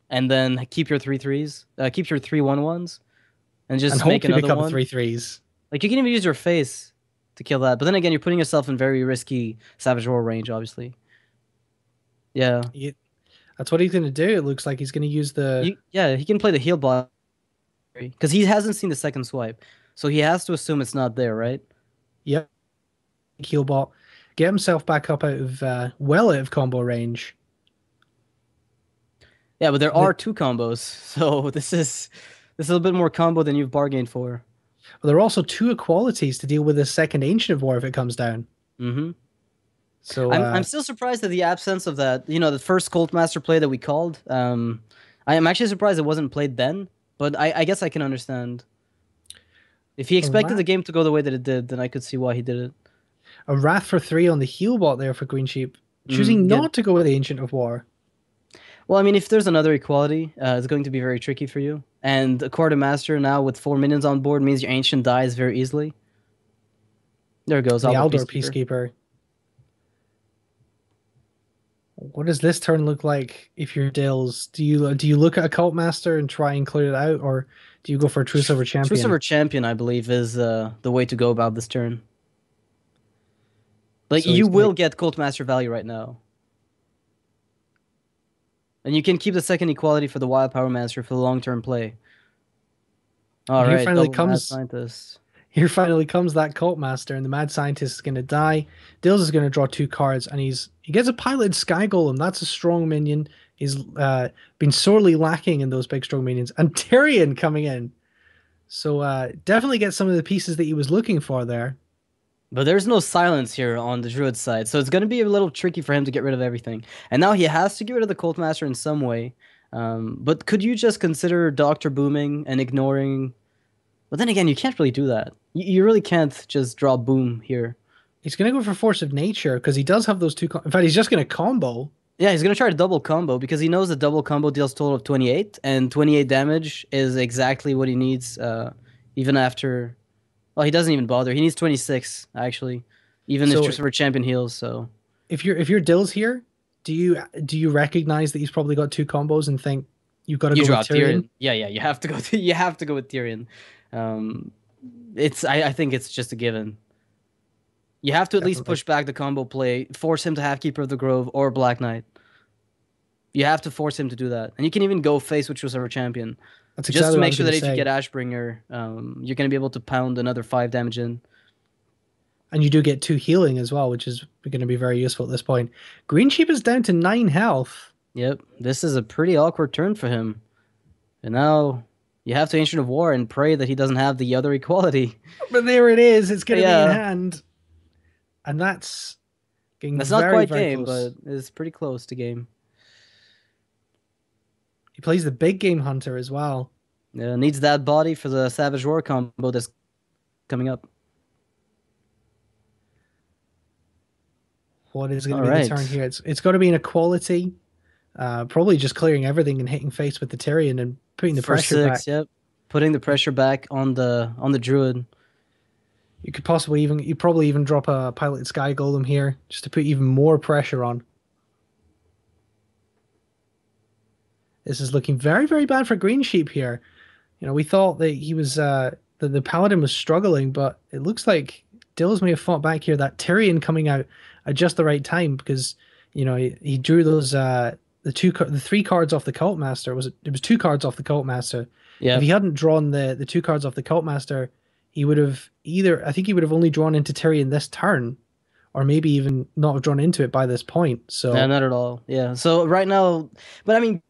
[SPEAKER 1] and then keep your three threes, keep your 3/1/1s, and
[SPEAKER 2] And
[SPEAKER 1] just
[SPEAKER 2] hope
[SPEAKER 1] make
[SPEAKER 2] to
[SPEAKER 1] another
[SPEAKER 2] pick up
[SPEAKER 1] one?
[SPEAKER 2] three threes.
[SPEAKER 1] Like, you can even use your face to kill that. But then again, you're putting yourself in very risky Savage Roar range, obviously. Yeah.
[SPEAKER 2] That's what he's going to do. It looks like he's going to use the.
[SPEAKER 1] Yeah, he can play the heal bot because he hasn't seen the second swipe, so he has to assume it's not there, right?
[SPEAKER 2] Yep, heal bot. Get himself back up out of. Well out of combo range.
[SPEAKER 1] Yeah, but there
[SPEAKER 2] The,
[SPEAKER 1] are two combos, so this is a bit more combo than you've bargained for.
[SPEAKER 2] well, there are also two equalities to deal with the second Ancient of War if it comes down.
[SPEAKER 1] hmm
[SPEAKER 2] So
[SPEAKER 1] I'm still surprised at the absence of that. The first Cult Master play that we called. I am actually surprised it wasn't played then, but I guess I can understand. If he
[SPEAKER 2] a
[SPEAKER 1] expected the
[SPEAKER 2] rat,
[SPEAKER 1] game to go the way that it did, then I could see why he did it.
[SPEAKER 2] a wrath for three on the heal bot there for Green Sheep, choosing
[SPEAKER 1] Yeah.
[SPEAKER 2] not to go with the Ancient of War.
[SPEAKER 1] Well, I mean, if there's another equality, it's going to be very tricky for you. And a Quartermaster now with 4 minions on board means your Ancient dies very easily. There it goes,
[SPEAKER 2] And the
[SPEAKER 1] Aldor
[SPEAKER 2] Aldor
[SPEAKER 1] Peacekeeper.
[SPEAKER 2] Peacekeeper. What does this turn look like if you're Dills? Do you look at a Cult Master and try and clear it out, or do you go for a Truce over
[SPEAKER 1] Truce
[SPEAKER 2] Champion?
[SPEAKER 1] over Champion, I believe, is the way to go about this turn. Like,
[SPEAKER 2] So
[SPEAKER 1] you
[SPEAKER 2] he's gonna
[SPEAKER 1] will get Cult Master value right now. And you can keep the second equality for the Wild Power Master for the long-term play. All
[SPEAKER 2] and
[SPEAKER 1] right, double Mad Scientist.
[SPEAKER 2] here finally comes that Cult Master, and the Mad Scientist is gonna die. Dills is gonna draw two cards, and he gets a piloted Sky Golem. That's a strong minion. He's been sorely lacking in those big strong minions. And Tyrion coming in. So definitely get some of the pieces that he was looking for there.
[SPEAKER 1] But there's no silence here on the Druid side, so it's going to be a little tricky for him to get rid of everything. And now he has to get rid of the Cult Master in some way. But could you just consider Doctor Booming and ignoring? But then again, you can't really do that. You really can't just draw Boom here.
[SPEAKER 2] He's going to go for Force of Nature because he does have those two. In fact, he's just going to combo.
[SPEAKER 1] Yeah, he's going to try to double combo because he knows the double combo deals total of 28, and 28 damage is exactly what he needs, even after. Well, he doesn't even bother. He needs 26, actually, even if
[SPEAKER 2] So
[SPEAKER 1] Trucifer Champion heals, so.
[SPEAKER 2] if you're Dills here, do you recognize that he's probably got two combos and think you've got to
[SPEAKER 1] You
[SPEAKER 2] go with
[SPEAKER 1] drop
[SPEAKER 2] Tyrion?
[SPEAKER 1] Tyrion. Yeah, yeah, you have to go. You have to go with Tyrion. Um, I think it's just a given. You have to at least
[SPEAKER 2] Definitely.
[SPEAKER 1] push back the combo play, force him to have Keeper of the Grove or Black Knight. You have to force him to do that, and you can even go face with whichever champion,
[SPEAKER 2] That's
[SPEAKER 1] just
[SPEAKER 2] exactly
[SPEAKER 1] to
[SPEAKER 2] what I
[SPEAKER 1] make
[SPEAKER 2] was
[SPEAKER 1] sure
[SPEAKER 2] going
[SPEAKER 1] that
[SPEAKER 2] to
[SPEAKER 1] if you
[SPEAKER 2] say.
[SPEAKER 1] get Ashbringer, you're gonna be able to pound another 5 damage in.
[SPEAKER 2] And you do get two healing as well, which is going to be very useful at this point. Green Sheep is down to 9 health.
[SPEAKER 1] Yep, this is a pretty awkward turn for him, and now you have to Ancient of War and pray that he doesn't have the other equality.
[SPEAKER 2] But there it is. It's going to be in
[SPEAKER 1] Yeah,
[SPEAKER 2] hand. And that's getting
[SPEAKER 1] that's not
[SPEAKER 2] very,
[SPEAKER 1] quite
[SPEAKER 2] very
[SPEAKER 1] game, but
[SPEAKER 2] close.
[SPEAKER 1] it's pretty close to game.
[SPEAKER 2] He plays the big game hunter as well.
[SPEAKER 1] Needs that body for the Savage Roar combo that's coming up.
[SPEAKER 2] What is going to
[SPEAKER 1] All
[SPEAKER 2] be the turn
[SPEAKER 1] right.
[SPEAKER 2] here? It's got to be an equality. Probably just clearing everything and hitting face with the Tyrion and putting the
[SPEAKER 1] For
[SPEAKER 2] pressure
[SPEAKER 1] six,
[SPEAKER 2] back.
[SPEAKER 1] yep. Putting the pressure back on the Druid.
[SPEAKER 2] You probably even drop a pilot Sky Golem here just to put even more pressure on. This is looking very, very bad for Green Sheep here. We thought that he was that the Paladin was struggling, but it looks like Dills may have fought back here. That Tyrion coming out at just the right time because he drew those the three cards off the Cult Master. It was two cards off the Cult Master. If he
[SPEAKER 1] Yep.
[SPEAKER 2] hadn't drawn the two cards off the Cult Master, he would have I think he would have only drawn into Tyrion this turn, or maybe even not have drawn into it by this point.
[SPEAKER 1] Yeah,
[SPEAKER 2] So
[SPEAKER 1] not at all. Yeah. So right now, but I mean,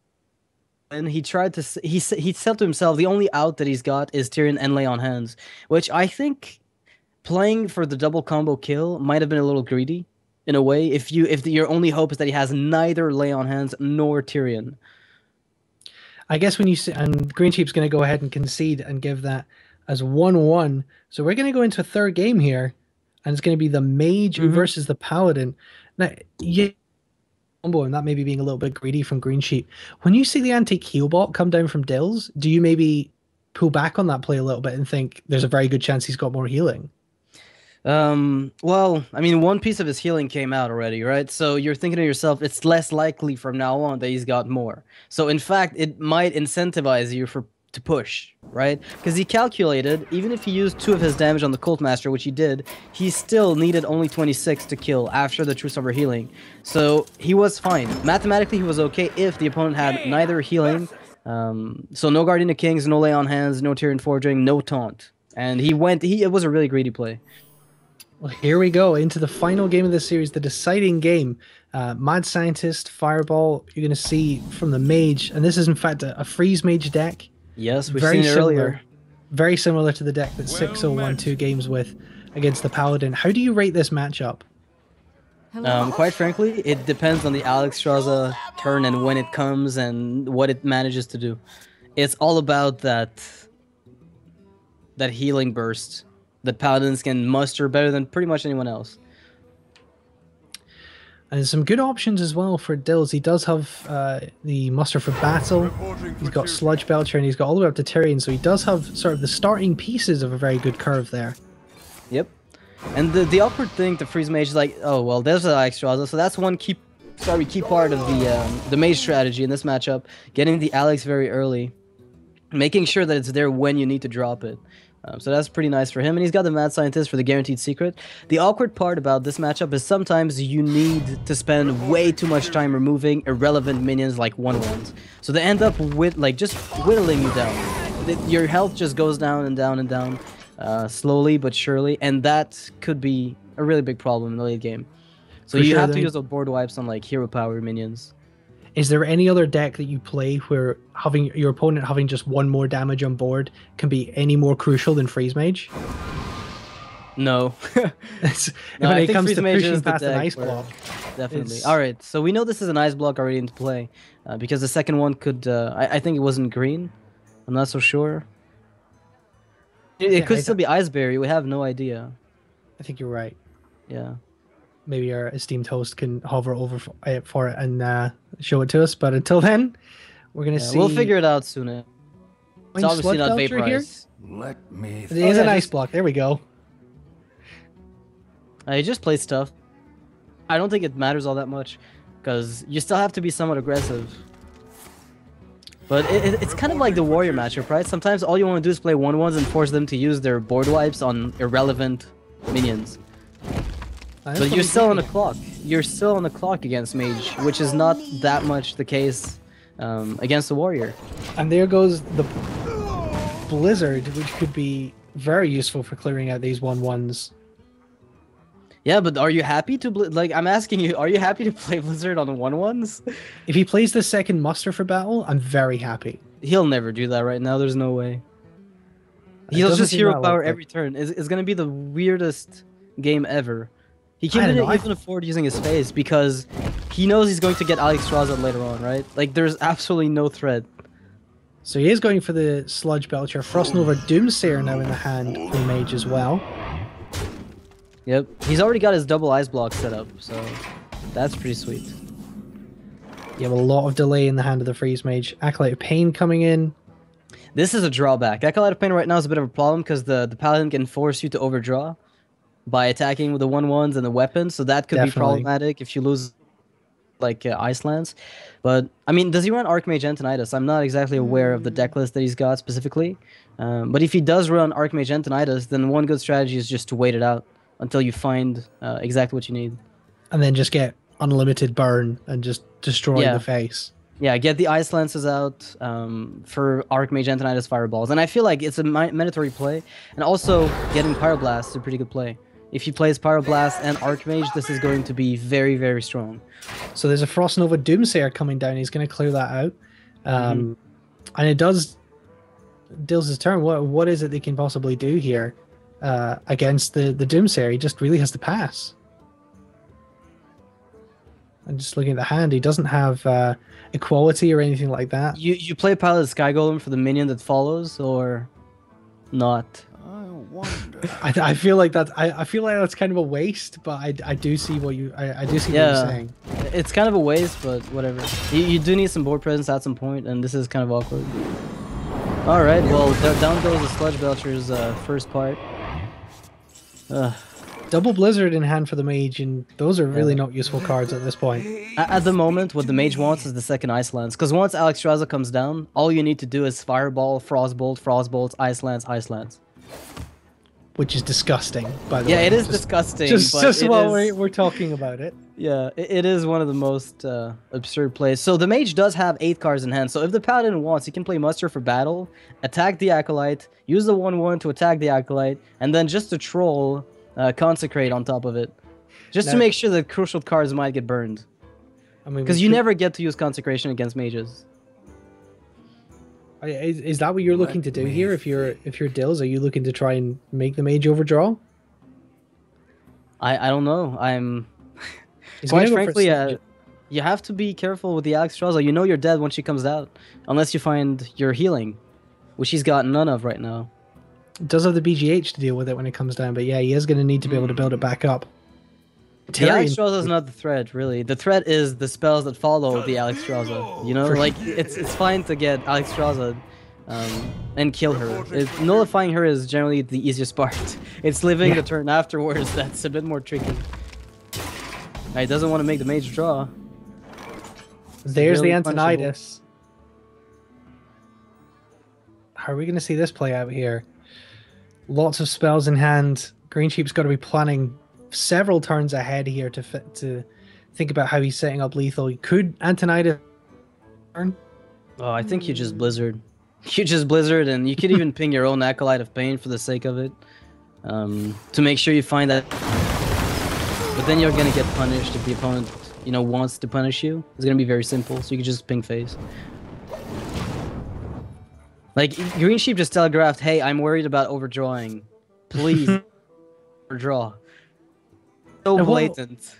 [SPEAKER 1] and he tried to he said to himself the only out that he's got is Tyrion and lay on hands, which I think playing for the double combo kill might have been a little greedy in a way. If your only hope is that he has neither Lay on Hands nor Tyrion.
[SPEAKER 2] I guess when you see, and Green Sheep's going to go ahead and concede and give that as 1-1. So we're going to go into a third game here, and it's going to be the Mage versus the Paladin. Now, yeah, combo, and that maybe being a little bit greedy from Green Sheep. When you see the antique heal bot come down from Dills, do you maybe pull back on that play a little bit and think there's a very good chance he's got more healing?
[SPEAKER 1] Well, I mean, one piece of his healing came out already, right? So you're thinking to yourself, it's less likely from now on that he's got more. So in fact, it might incentivize you to push, right? Because he calculated, even if he used 2 of his damage on the Cult Master, which he did, he still needed only 26 to kill after the True Silver healing. So he was fine. Mathematically, he was okay if the opponent had neither healing, so no Guardian of Kings, no Lay on Hands, no Tyrion Forging, no Taunt. And it was a really greedy play.
[SPEAKER 2] Well, here we go into the final game of the series, the deciding game. Mad Scientist, Fireball, you're going to see from the Mage, and this is in fact a Freeze Mage deck.
[SPEAKER 1] Yes, we've seen it earlier.
[SPEAKER 2] Very similar to the deck that 6-0 won 2 games with against the Paladin. How do you rate this matchup?
[SPEAKER 1] Quite frankly, it depends on the Alexstrasza turn and when it comes and what it manages to do. It's all about that healing burst that Paladins can muster better than pretty much anyone else.
[SPEAKER 2] And some good options as well for Dills. He does have the Muster for Battle. He's got Sludge Belcher, and he's got all the way up to Tyrion. So he does have sort of the starting pieces of a very good curve there.
[SPEAKER 1] Yep. And the awkward thing to Freeze Mage is like, oh, well, there's an Alexstrasza, so that's one key part of the Mage strategy in this matchup. Getting the Alex very early. Making sure that it's there when you need to drop it. So that's pretty nice for him, and he's got the Mad Scientist for the guaranteed secret. The awkward part about this matchup is sometimes you need to spend way too much time removing irrelevant minions like 1/1s. So they end up with just whittling you down. Your health just goes down and down and down, slowly but surely, and that could be a really big problem in the late game. So you have to use those board wipes on like hero power minions.
[SPEAKER 2] Is there any other deck that you play where having your opponent having just 1 more damage on board can be any more crucial than Freeze Mage?
[SPEAKER 1] No.
[SPEAKER 2] When it comes to pushing past an ice block.
[SPEAKER 1] Definitely. Alright, so we know this is an ice block already into play, because the second one could, I think it wasn't green. I'm not so sure. It could still be Iceberry, we have no idea.
[SPEAKER 2] I think you're right.
[SPEAKER 1] Yeah.
[SPEAKER 2] Maybe our esteemed host can hover over for it and show it to us. But until then, we're going to see...
[SPEAKER 1] We'll figure it out soon. It's obviously not Vaporize.
[SPEAKER 3] Let me...
[SPEAKER 2] It is an ice block. There we go.
[SPEAKER 1] I just play stuff. I don't think it matters all that much, because you still have to be somewhat aggressive. But it's kind of like the Warrior matchup, right? Sometimes all you want to do is play 1/1s and force them to use their board wipes on irrelevant minions. But you're still on the clock. You're still on the clock against Mage, which is not that much the case against the Warrior.
[SPEAKER 2] And there goes the Blizzard, which could be very useful for clearing out these 1/1s.
[SPEAKER 1] Yeah, but are you happy to I'm asking you, are you happy to play Blizzard on the 1/1s?
[SPEAKER 2] If he plays the second Muster for Battle, I'm very happy.
[SPEAKER 1] He'll never do that right now. There's no way. He'll just hero power every turn. It's gonna be the weirdest game ever. He can't even afford using his face because he knows he's going to get Alexstrasza later on, right? Like, there's absolutely no threat.
[SPEAKER 2] So he is going for the Sludge Belcher. Frostnova Doomsayer now in the hand for Mage as well.
[SPEAKER 1] Yep. He's already got his double ice block set up, so that's pretty sweet.
[SPEAKER 2] You have a lot of delay in the hand of the Freeze Mage. Acolyte of Pain coming in.
[SPEAKER 1] This is a drawback. Acolyte of Pain right now is a bit of a problem because the Paladin can force you to overdraw by attacking with the 1/1s and the weapons, so that could be problematic if you lose like Ice Lance. But I mean, does he run Archmage Antonidas? I'm not exactly aware of the deck list that he's got specifically. But if he does run Archmage Antonidas, then one good strategy is just to wait it out until you find exactly what you need.
[SPEAKER 2] And then just get unlimited burn and just destroy the face.
[SPEAKER 1] Yeah, get the Ice Lances out for Archmage Antonidas Fireballs. And I feel like it's a mandatory play. And also, getting Pyroblast is a pretty good play. If he plays Pyroblast and Archmage, this is going to be very, very strong.
[SPEAKER 2] So there's a Frostnova Doomsayer coming down. He's going to clear that out. And it does... Dills' turn. What is it they can possibly do here? against the Doomsayer. He just really has to pass. And just looking at the hand, he doesn't have equality or anything like that.
[SPEAKER 1] You play Pilot Sky Golem for the minion that follows, or not?
[SPEAKER 3] I wonder.
[SPEAKER 2] I feel like I feel like that's kind of a waste, but I do see what I do see what you're
[SPEAKER 1] Yeah,
[SPEAKER 2] saying.
[SPEAKER 1] it's kind of a waste, but whatever. You do need some board presence at some point, and this is kind of awkward. All right, well, down goes the Sludge Belcher's first part.
[SPEAKER 2] Double Blizzard in hand for the mage, and those are really not useful cards at this point.
[SPEAKER 1] At the moment, what the mage wants is the second Ice Lance, because once Alexstrasza comes down, all you need to do is Fireball, Frostbolt, Frostbolts, Ice Lance, Ice Lance.
[SPEAKER 2] Which is disgusting, by the way.
[SPEAKER 1] Yeah, it is disgusting.
[SPEAKER 2] Just
[SPEAKER 1] but
[SPEAKER 2] while we're talking about it.
[SPEAKER 1] Yeah, it is one of the most absurd plays. So the mage does have 8 cards in hand. So if the paladin wants, he can play Muster for battle, attack the Acolyte, use the 1/1 to attack the Acolyte, and then just to troll, Consecrate on top of it. Just to make sure that crucial cards might get burned.
[SPEAKER 2] I mean,
[SPEAKER 1] because you never get to use Consecration against mages.
[SPEAKER 2] Is that what you're looking to do here? If you're Dills, are you looking to try and make the mage overdraw?
[SPEAKER 1] I don't know. Quite frankly, you have to be careful with the Alexstrasza. You know you're dead when she comes out, unless you find your healing, which he's got none of right now.
[SPEAKER 2] Does have the BGH to deal with it when it comes down, but yeah, he is going to need to be able to build it back up.
[SPEAKER 1] The Alexstrasza is not the threat, really. The threat is the spells that follow the Alexstrasza. You know, like it's fine to get Alexstrasza and kill her. Nullifying her is generally the easiest part. It's living the turn afterwards that's a bit more tricky. He doesn't want to make the mage draw.
[SPEAKER 2] There's the Antonidas. How are we going to see this play out here? Lots of spells in hand. Green Sheep's got to be planning several turns ahead here to think about how he's setting up lethal. He could Antonidas turn.
[SPEAKER 1] Oh, I think you just Blizzard. You just Blizzard, and you could even ping your own Acolyte of Pain for the sake of it, to make sure you find that. But then you're gonna get punished if the opponent, wants to punish you. It's gonna be very simple, so you can just ping face. Like, Green Sheep just telegraphed, hey, I'm worried about overdrawing. Please overdraw. So blatant.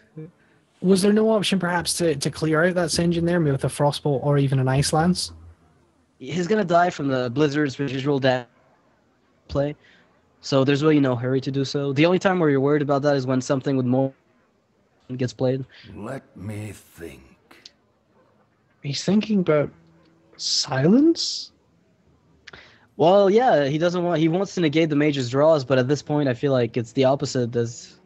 [SPEAKER 2] Was there no option perhaps to clear out that Singeon there, maybe with a Frostbolt or even an Ice Lance?
[SPEAKER 1] He's gonna die from the Blizzard's residual damage play, so there's really no hurry to do so. The only time where you're worried about that is when something with more gets played.
[SPEAKER 3] Let me think.
[SPEAKER 2] He's thinking about silence?
[SPEAKER 1] Well, yeah, he wants to negate the mage's draws, but at this point I feel like it's the opposite. It's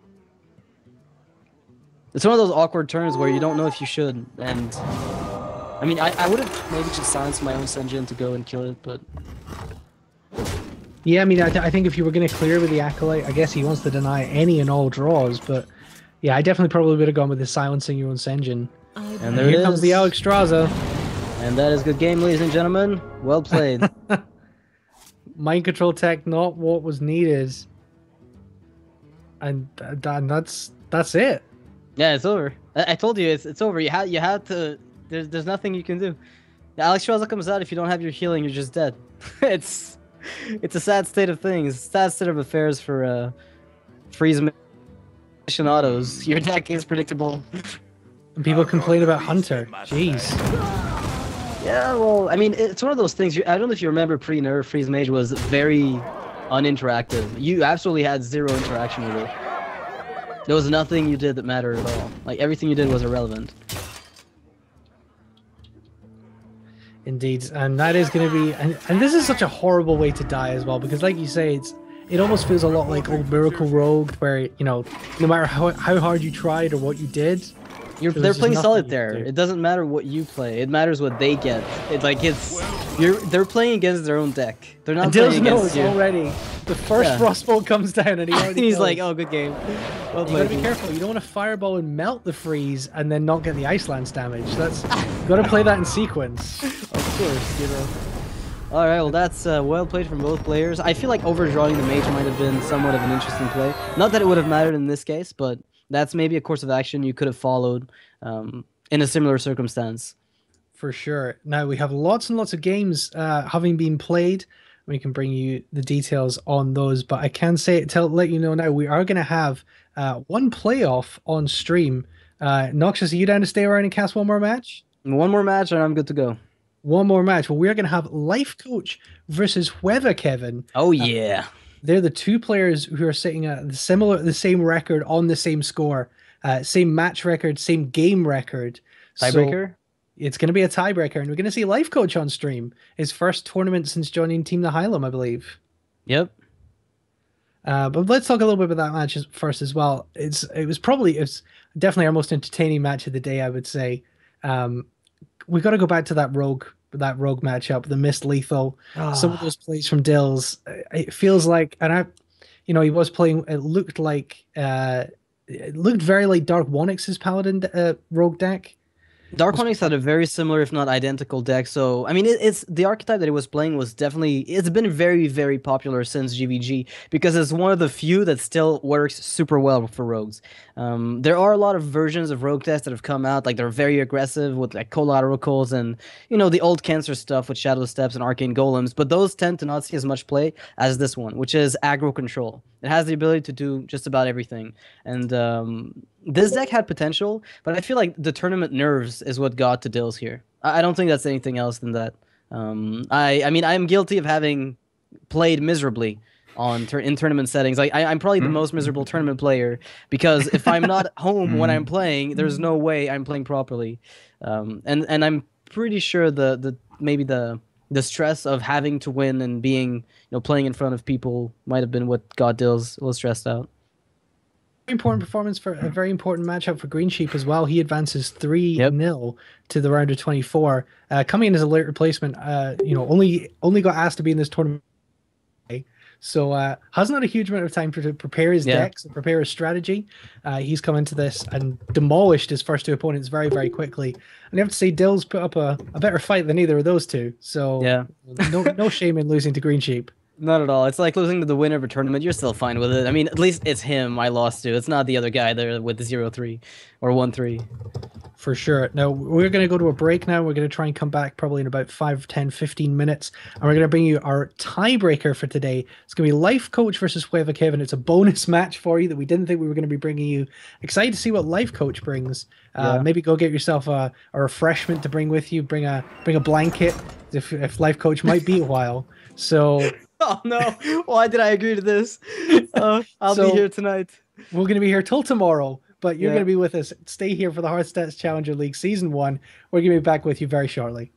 [SPEAKER 1] one of those awkward turns where you don't know if you should, and I mean, I would have maybe just silenced my own Singeon to go and kill it, but
[SPEAKER 2] yeah, I mean, I think if you were going to clear with the Acolyte, I guess he wants to deny any and all draws, but yeah, I definitely probably would have gone with the silencing your own Singeon.
[SPEAKER 1] And there
[SPEAKER 2] here comes the Alexstrasza.
[SPEAKER 1] And that is good game, ladies and gentlemen. Well played.
[SPEAKER 2] Mind control tech, not what was needed. And that's it.
[SPEAKER 1] Yeah, it's over. I told you it's over. You had to. There's nothing you can do. The Alexstrasza comes out. If you don't have your healing, you're just dead. It's a sad state of things. Sad state of affairs for freeze aficionados. Your deck is predictable.
[SPEAKER 2] And people complain about Hunter. Jeez.
[SPEAKER 1] Yeah, well, I mean, it's one of those things. I don't know if you remember pre-nerf, Freeze Mage was very uninteractive. You absolutely had zero interaction with it. There was nothing you did that mattered at all. Like, everything you did was irrelevant.
[SPEAKER 2] Indeed, and that is going to be... And this is such a horrible way to die as well, because like you say, it almost feels a lot like old Miracle Rogue, where, no matter how hard you tried or what you did...
[SPEAKER 1] They're playing solitaire. It doesn't matter what you play. It matters what they get. They're playing against their own deck. They're not playing against you.
[SPEAKER 2] Already. The first Frostbolt comes down and
[SPEAKER 1] he's like, oh, good game.
[SPEAKER 2] Well, you gotta be careful. You don't want to fireball and melt the freeze and then not get the Ice Lance damage. You gotta play that in sequence.
[SPEAKER 1] Of course, All right, well, that's well played from both players. I feel like overdrawing the mage might have been somewhat of an interesting play. Not that it would have mattered in this case, but that's maybe a course of action you could have followed in a similar circumstance.
[SPEAKER 2] For sure. Now, we have lots and lots of games having been played. We can bring you the details on those. But I can say, let you know now, we are going to have one playoff on stream. Noxious, are you down to stay around and cast one more match?
[SPEAKER 1] One more match and I'm good to go.
[SPEAKER 2] One more match. Well, we're going to have Life Coach versus Weather Kevin.
[SPEAKER 1] Oh yeah.
[SPEAKER 2] They're the two players who are sitting at the same record on the same score, same match record, same game record. So
[SPEAKER 1] Tiebreaker?
[SPEAKER 2] it's going to be a tiebreaker, and we're going to see Life Coach on stream. His first tournament since joining Team the Hylam, I believe.
[SPEAKER 1] Yep.
[SPEAKER 2] But let's talk a little bit about that match first as well. It's definitely our most entertaining match of the day, I would say. We got to go back to that rogue matchup, the Mist Lethal. Some of those plays from Dills, it feels like, he was playing. It looked very like Dark Onyx's Paladin rogue deck.
[SPEAKER 1] Dark Onyx had a very similar, if not identical deck. So, I mean, it's the archetype that he was playing was definitely, it's been very, very popular since GVG because it's one of the few that still works super well for rogues. There are a lot of versions of rogue decks that have come out, like they're very aggressive with like collaterals and, the old cancer stuff with Shadow Steps and Arcane Golems, but those tend to not see as much play as this one, which is aggro control. It has the ability to do just about everything. And this deck had potential, but I feel like the tournament nerves is what got to Dills here. I don't think that's anything else than that. I mean, I'm guilty of having played miserably in tournament settings. Like I'm probably the most miserable tournament player because if I'm not home when I'm playing, there's no way I'm playing properly. And I'm pretty sure maybe the stress of having to win and being playing in front of people might have been what got Dills a little stressed out.
[SPEAKER 2] Very important performance for a very important matchup for Green Sheep as well. He advances 3-0 to the round of 24. Coming in as a late replacement, only got asked to be in this tournament. So has not a huge amount of time to prepare his decks and prepare his strategy. He's come into this and demolished his first two opponents very, very quickly. And you have to say Dills put up a better fight than either of those two. So no shame in losing to Green Sheep.
[SPEAKER 1] Not at all. It's like losing to the winner of a tournament. You're still fine with it. I mean, at least it's him I lost to. It's not the other guy there with the 0-3 or 1-3.
[SPEAKER 2] For sure. Now, we're going to go to a break now. We're going to try and come back probably in about 5, 10, 15 minutes. And we're going to bring you our tiebreaker for today. It's going to be Life Coach versus Hueva Kevin. It's a bonus match for you that we didn't think we were going to be bringing you. Excited to see what Life Coach brings. Maybe go get yourself a refreshment to bring with you. Bring a blanket if Life Coach might be a while. So...
[SPEAKER 1] Oh no! Why did I agree to this? I'll be here tonight.
[SPEAKER 2] We're going to be here till tomorrow, but you're going to be with us. Stay here for the HearthStats Challenger League Season 1. We're going to be back with you very shortly.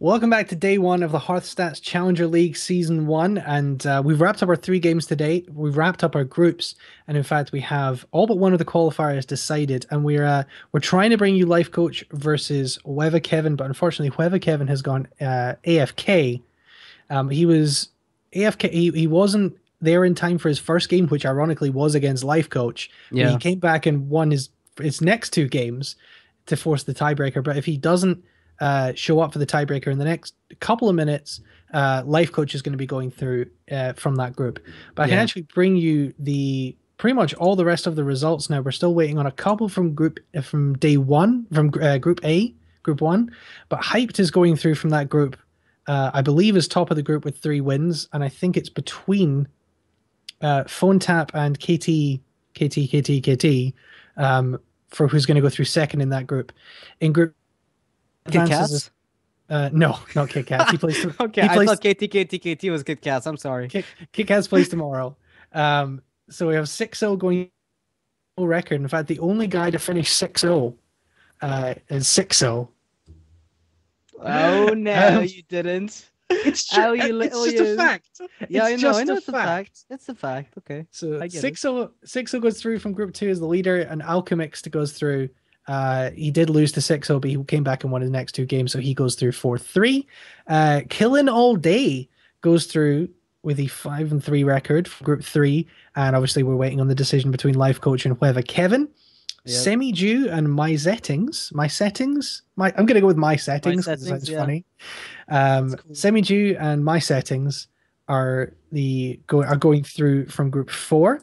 [SPEAKER 2] Welcome back to day one of the HearthStats Challenger League Season 1, and we've wrapped up our 3 games today. We've wrapped up our groups, and in fact, we have all but one of the qualifiers decided, and we're trying to bring you Life Coach versus Weather Kevin, but unfortunately, Weather Kevin has gone AFK. He was AFK. He wasn't there in time for his first game, which ironically was against Life Coach. But he
[SPEAKER 1] Yeah.
[SPEAKER 2] came back and won his next 2 games to force the tiebreaker. But if he doesn't show up for the tiebreaker in the next couple of minutes, Life Coach is going to be going through from that group. But I can
[SPEAKER 1] Yeah.
[SPEAKER 2] actually bring you the pretty much all the rest of the results now. We're still waiting on a couple from day one from group A, group one. But Hyped is going through from that group. I believe is top of the group with 3 wins, and I think it's between Phone Tap and KT, for who's going to go through second in that group. In group
[SPEAKER 1] Kit
[SPEAKER 2] advances,
[SPEAKER 1] Kats?
[SPEAKER 2] no, not Kit Kats. He plays.
[SPEAKER 1] Okay,
[SPEAKER 2] He
[SPEAKER 1] I
[SPEAKER 2] plays.
[SPEAKER 1] thought KT was Kit Kats. I'm sorry.
[SPEAKER 2] Kit Kats plays tomorrow. So we have 6-0 going record. In fact, the only guy to finish 6-0 is 6-0.
[SPEAKER 1] Oh no,
[SPEAKER 2] Um,
[SPEAKER 1] you didn't.
[SPEAKER 2] It's true.
[SPEAKER 1] Oh, you
[SPEAKER 2] It's
[SPEAKER 1] little
[SPEAKER 2] just a
[SPEAKER 1] you.
[SPEAKER 2] fact.
[SPEAKER 1] Yeah,
[SPEAKER 2] It's
[SPEAKER 1] I
[SPEAKER 2] just
[SPEAKER 1] know
[SPEAKER 2] a
[SPEAKER 1] it's a fact. It's a fact. Okay.
[SPEAKER 2] So
[SPEAKER 1] I get it.
[SPEAKER 2] 6-0 goes through from group 2 as the leader, and Alchemist goes through. He did lose to 6-0, but he came back and won his next 2 games, so he goes through 4-3. Killing All Day goes through with a 5-3 record for group 3, and obviously we're waiting on the decision between Life Coach and Whoever Kevin.
[SPEAKER 1] Yep.
[SPEAKER 2] Semi Jew and I'm gonna go with my settings because it
[SPEAKER 1] Settings,
[SPEAKER 2] sounds
[SPEAKER 1] yeah.
[SPEAKER 2] funny.
[SPEAKER 1] Cool.
[SPEAKER 2] Semi Jew and my settings are going through from group 4.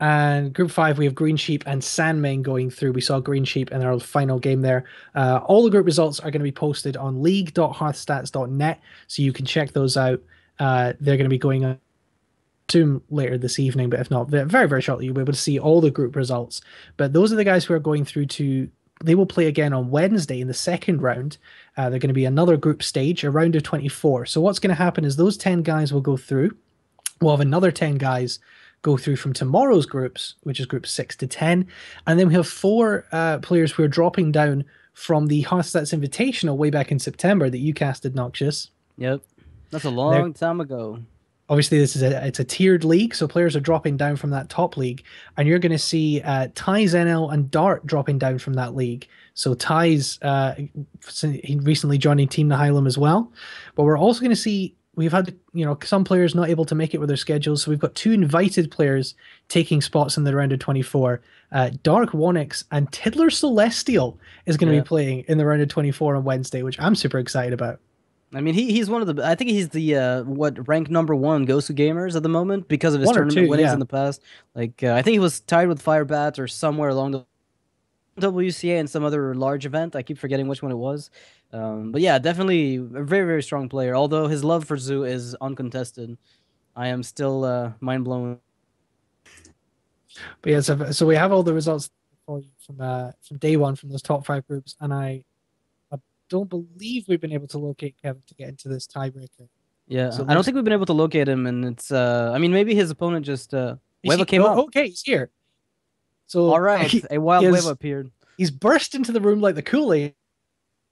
[SPEAKER 2] And group 5, we have Green Sheep and Sandmain going through. We saw Green Sheep in our final game there. All the group results are going to be posted on league.hearthstats.net, so you can check those out. They're going to be going on soon later this evening, but if not, very, very shortly, you'll be able to see all the group results. But those are the guys who are going through to. They will play again on Wednesday in the second round. They're going to be another group stage, a round of 24. So what's going to happen is those 10 guys will go through. We'll have another 10 guys go through from tomorrow's groups, which is groups 6 to 10. And then we have 4 players who are dropping down from the HearthStats Invitational way back in September that you casted, Noxious.
[SPEAKER 1] Yep. That's a long time ago.
[SPEAKER 2] Obviously, it's a tiered league, so players are dropping down from that top league, and you're going to see Ty NL and Dart dropping down from that league. So Ty's he recently joining Team Nihilum as well, but we're also going to see we've had some players not able to make it with their schedules, so we've got 2 invited players taking spots in the round of 24. Dark Wonix and Tiddler Celestial is going to be playing in the round of 24 on Wednesday, which I'm super excited about.
[SPEAKER 1] I mean, he's one of the. I think he's the rank number 1 Gosu gamers at the moment because of his
[SPEAKER 2] 1 or
[SPEAKER 1] tournament
[SPEAKER 2] 2,
[SPEAKER 1] winnings
[SPEAKER 2] yeah.
[SPEAKER 1] in the past. Like I think he was tied with Firebat or somewhere along the WCA and some other large event. I keep forgetting which one it was. But yeah, definitely a very, very strong player. Although his love for Zoo is uncontested, I am still mind blown.
[SPEAKER 2] But yeah, so we have all the results for you from day one from those top 5 groups, and I don't believe we've been able to locate Kevin to get into this tiebreaker.
[SPEAKER 1] Yeah,
[SPEAKER 2] So
[SPEAKER 1] I don't think we've been able to locate him, and it's. I mean, maybe his opponent just Weva came up.
[SPEAKER 2] Okay, he's here. So
[SPEAKER 1] all right, a wild Weva appeared.
[SPEAKER 2] He's burst into the room like the Kool-Aid.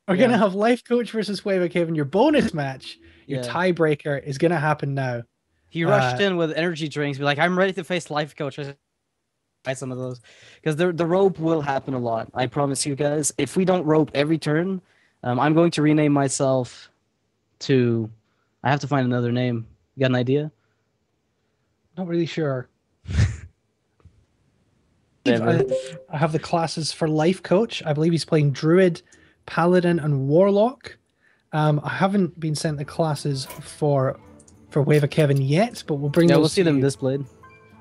[SPEAKER 2] We're gonna have Life Coach versus Weva Kevin, your bonus match. Your tiebreaker is gonna happen now.
[SPEAKER 1] He rushed in with energy drinks, be like, "I'm ready to face Life Coach." Buy some of those because the rope will happen a lot. I promise you guys. If we don't rope every turn, I'm going to rename myself to. I have to find another name. You got an idea?
[SPEAKER 2] Not really sure. I have the classes for Life Coach. I believe he's playing Druid, Paladin, and Warlock. I haven't been sent the classes for Weva Kevin yet, but we'll bring those.
[SPEAKER 1] We'll see them displayed.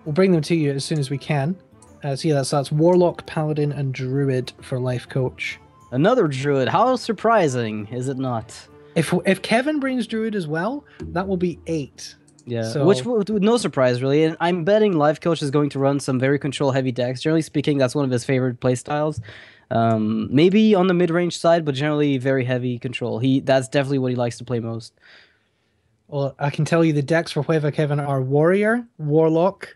[SPEAKER 2] We'll bring them to you as soon as we can. So yeah, that's Warlock, Paladin, and Druid for Life Coach.
[SPEAKER 1] Another Druid. How surprising, is it not?
[SPEAKER 2] If Kevin brings Druid as well, that will be 8.
[SPEAKER 1] Yeah,
[SPEAKER 2] so,
[SPEAKER 1] which no surprise really. And I'm betting Life Coach is going to run some very control heavy decks. Generally speaking, that's one of his favorite play styles. Maybe on the mid range side, but generally very heavy control. That's definitely what he likes to play most.
[SPEAKER 2] Well, I can tell you the decks for Weva Kevin are Warrior, Warlock,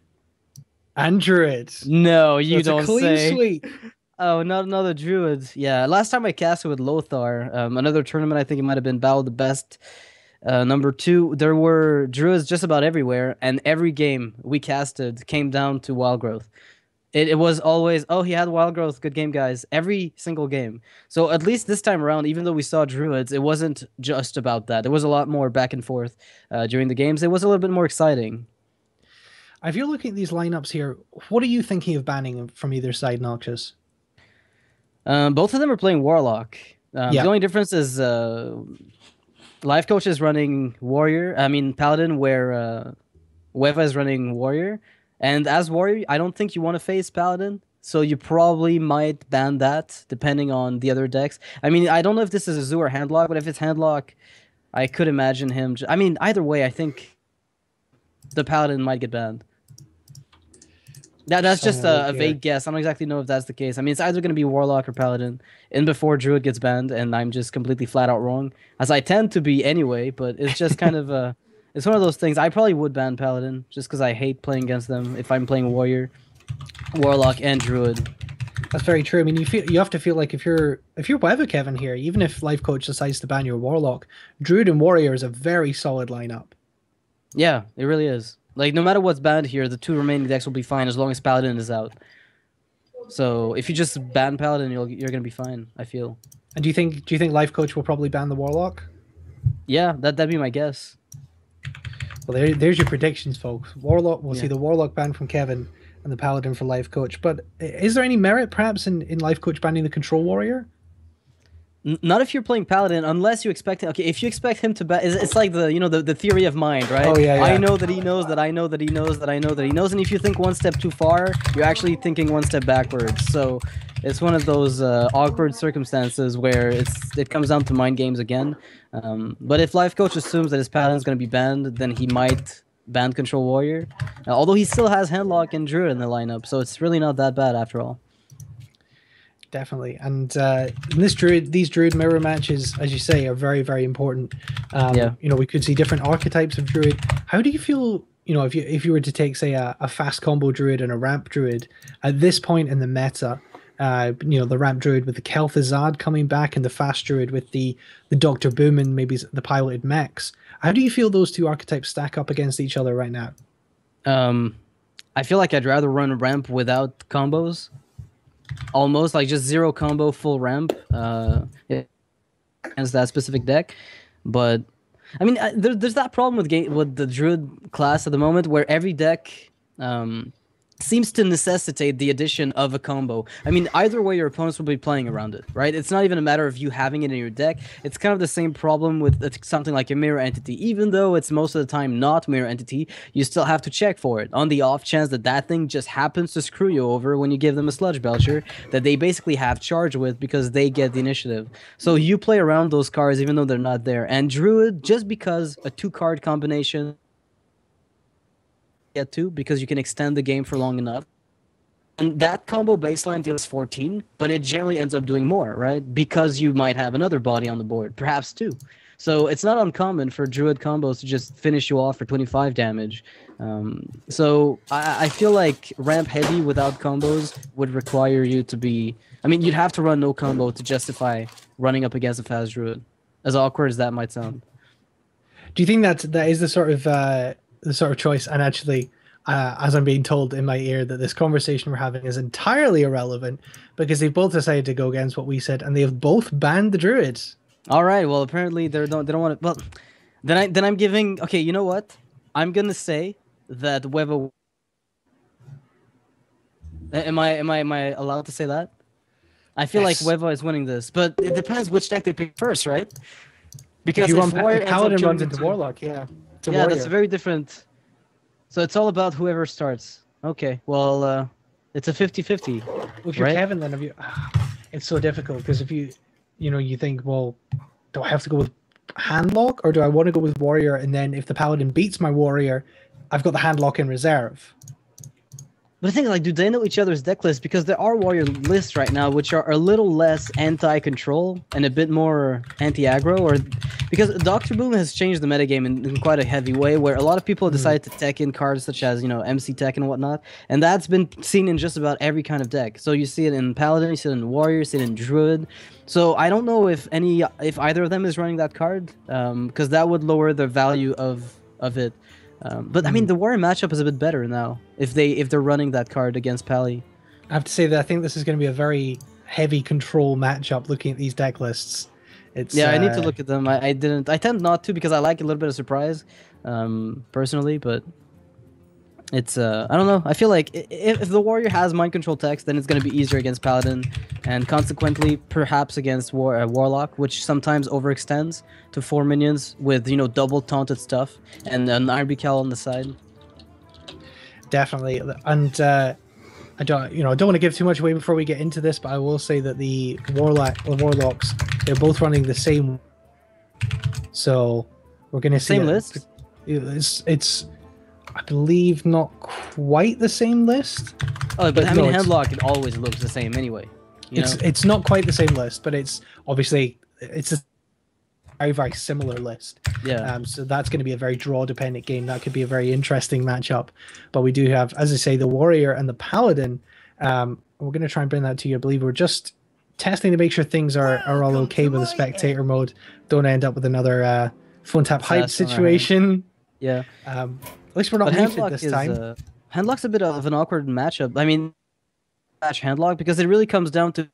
[SPEAKER 2] and Druid.
[SPEAKER 1] No, you don't
[SPEAKER 2] say. It's a clean sweep.
[SPEAKER 1] Oh, not another druid. Yeah, last time I casted with Lothar, another tournament, I think it might have been Battle of the Best. Number two, there were druids just about everywhere, and every game we casted came down to wild growth. It was always, oh, he had wild growth, good game, guys. Every single game. So at least this time around, even though we saw druids, it wasn't just about that. There was a lot more back and forth during the games. It was a little bit more exciting.
[SPEAKER 2] If you're looking at these lineups here, what are you thinking of banning from either side, Noxious?
[SPEAKER 1] Both of them are playing Warlock. The
[SPEAKER 2] Yeah.
[SPEAKER 1] only difference is Life Coach is running Warrior. I mean Paladin, where Weva is running Warrior. And as Warrior, I don't think you want to face Paladin. So you probably might ban that, depending on the other decks. I mean, I don't know if this is a Zoo or Handlock, but if it's Handlock, I could imagine him. I mean, either way, I think the Paladin might get banned. That's just a vague guess. I don't exactly know if that's the case. I mean, it's either going to be Warlock or Paladin in before Druid gets banned, and I'm just completely flat out wrong, as I tend to be anyway, but it's just kind of it's one of those things. I probably would ban Paladin, just because I hate playing against them if I'm playing Warrior, Warlock, and Druid.
[SPEAKER 2] That's very true. I mean, you have to feel like if you're Weather Kevin here, even if Life Coach decides to ban your Warlock, Druid and Warrior is a very solid lineup.
[SPEAKER 1] Yeah, it really is. Like, no matter what's banned here, the two remaining decks will be fine as long as Paladin is out. So if you just ban Paladin, you're gonna be fine, I feel.
[SPEAKER 2] And do you think Life Coach will probably ban the Warlock?
[SPEAKER 1] Yeah, that'd be my guess.
[SPEAKER 2] Well, there's your predictions, folks. Warlock, we'll see the Warlock ban from Kevin and the Paladin for Life Coach. But is there any merit, perhaps, in Life Coach banning the Control Warrior?
[SPEAKER 1] Not if you're playing Paladin, unless you expect him. Okay, if you expect him to it's like the theory of mind, right?
[SPEAKER 2] Oh yeah, yeah.
[SPEAKER 1] I know that he knows that I know that he knows that I know that he knows, and if you think one step too far, you're actually thinking one step backwards. So it's one of those awkward circumstances where it comes down to mind games again. But if Life Coach assumes that his Paladin's going to be banned, then he might ban Control Warrior. Although he still has Handlock and Druid in the lineup, so it's really not that bad after all.
[SPEAKER 2] Definitely, and these druid mirror matches, as you say, are very, very important. You know, we could see different archetypes of druid. How do you feel? You know, if you were to take, say, a fast combo druid and a ramp druid at this point in the meta, you know, the ramp druid with the Kel'Thuzad coming back and the fast druid with the Dr. Boom and maybe the piloted mechs. How do you feel those two archetypes stack up against each other right now?
[SPEAKER 1] I feel like I'd rather run ramp without combos. Almost like just zero combo, full ramp against that specific deck. But I mean, there's that problem with the Druid class at the moment, where every deck seems to necessitate the addition of a combo. I mean, either way, your opponents will be playing around it, right? It's not even a matter of you having it in your deck. It's kind of the same problem with something like a mirror entity. Even though it's most of the time not mirror entity, you still have to check for it. On the off chance that that thing just happens to screw you over when you give them a Sludge Belcher that they basically have charge with because they get the initiative. So you play around those cards even though they're not there. And Druid, just because a 2-card combination get to, because you can extend the game for long enough. And that combo baseline deals 14, but it generally ends up doing more, right? Because you might have another body on the board, perhaps 2. So it's not uncommon for Druid combos to just finish you off for 25 damage. So I feel like ramp heavy without combos would require you to be... I mean, you'd have to run no combo to justify running up against a fast Druid, as awkward as that might sound.
[SPEAKER 2] Do you think that is the sort of choice? And actually, as I'm being told in my ear that this conversation we're having is entirely irrelevant because they've both decided to go against what we said, and they have both banned the Druids.
[SPEAKER 1] All right. Well, apparently they don't want to. Well, then I'm giving. Okay, you know what? I'm gonna say that Wevo. Am I allowed to say that? I feel like Wevo is winning this, but it depends which deck they pick first, right?
[SPEAKER 2] Because if Paladin runs into Warlock, yeah.
[SPEAKER 1] Yeah, that's very different. So it's all about whoever starts. Okay, well, it's a 50-50.
[SPEAKER 2] If you're Kevin, then it's so difficult because if you think, well, do I have to go with Handlock or do I want to go with Warrior? And then if the Paladin beats my Warrior, I've got the Handlock in reserve.
[SPEAKER 1] But the thing is, like, do they know each other's deck lists? Because there are warrior lists right now which are a little less anti-control and a bit more anti-aggro, or because Doctor Boom has changed the metagame in quite a heavy way, where a lot of people decide to tech in cards such as, you know, MC Tech and whatnot, and that's been seen in just about every kind of deck. So you see it in Paladin, you see it in Warrior, you see it in Druid. So I don't know if either of them is running that card, because that would lower the value of it. But I mean, the Warrior matchup is a bit better now if they're running that card against Pally.
[SPEAKER 2] I have to say that I think this is going to be a very heavy control matchup. Looking at these deck lists, it's
[SPEAKER 1] I need to look at them. I didn't. I tend not to because I like a little bit of surprise, personally. But it's I don't know. I feel like if the Warrior has mind control text, then it's going to be easier against Paladin, and consequently perhaps against Warlock, which sometimes overextends to 4 minions with, you know, double taunted stuff and an RB on the side.
[SPEAKER 2] Definitely, and I don't want to give too much away before we get into this, but I will say that the Warlocks, they're both running the same, so we're going to see
[SPEAKER 1] Same list.
[SPEAKER 2] It's I believe not quite the same list.
[SPEAKER 1] Oh, but I
[SPEAKER 2] no,
[SPEAKER 1] mean, Handlock, it always looks the same anyway.
[SPEAKER 2] It's not quite the same list, but it's obviously it's a very, very similar list.
[SPEAKER 1] Yeah.
[SPEAKER 2] So that's going to be a very draw dependent game. That could be a very interesting matchup. But we do have, as I say, the Warrior and the Paladin. We're going to try and bring that to you. I believe we're just testing to make sure things are all okay with the spectator mode. Don't end up with another phone tap hype situation.
[SPEAKER 1] Yeah.
[SPEAKER 2] At least we're not muted this time.
[SPEAKER 1] Handlock's a bit of an awkward matchup. I mean, match Handlock because it really comes down to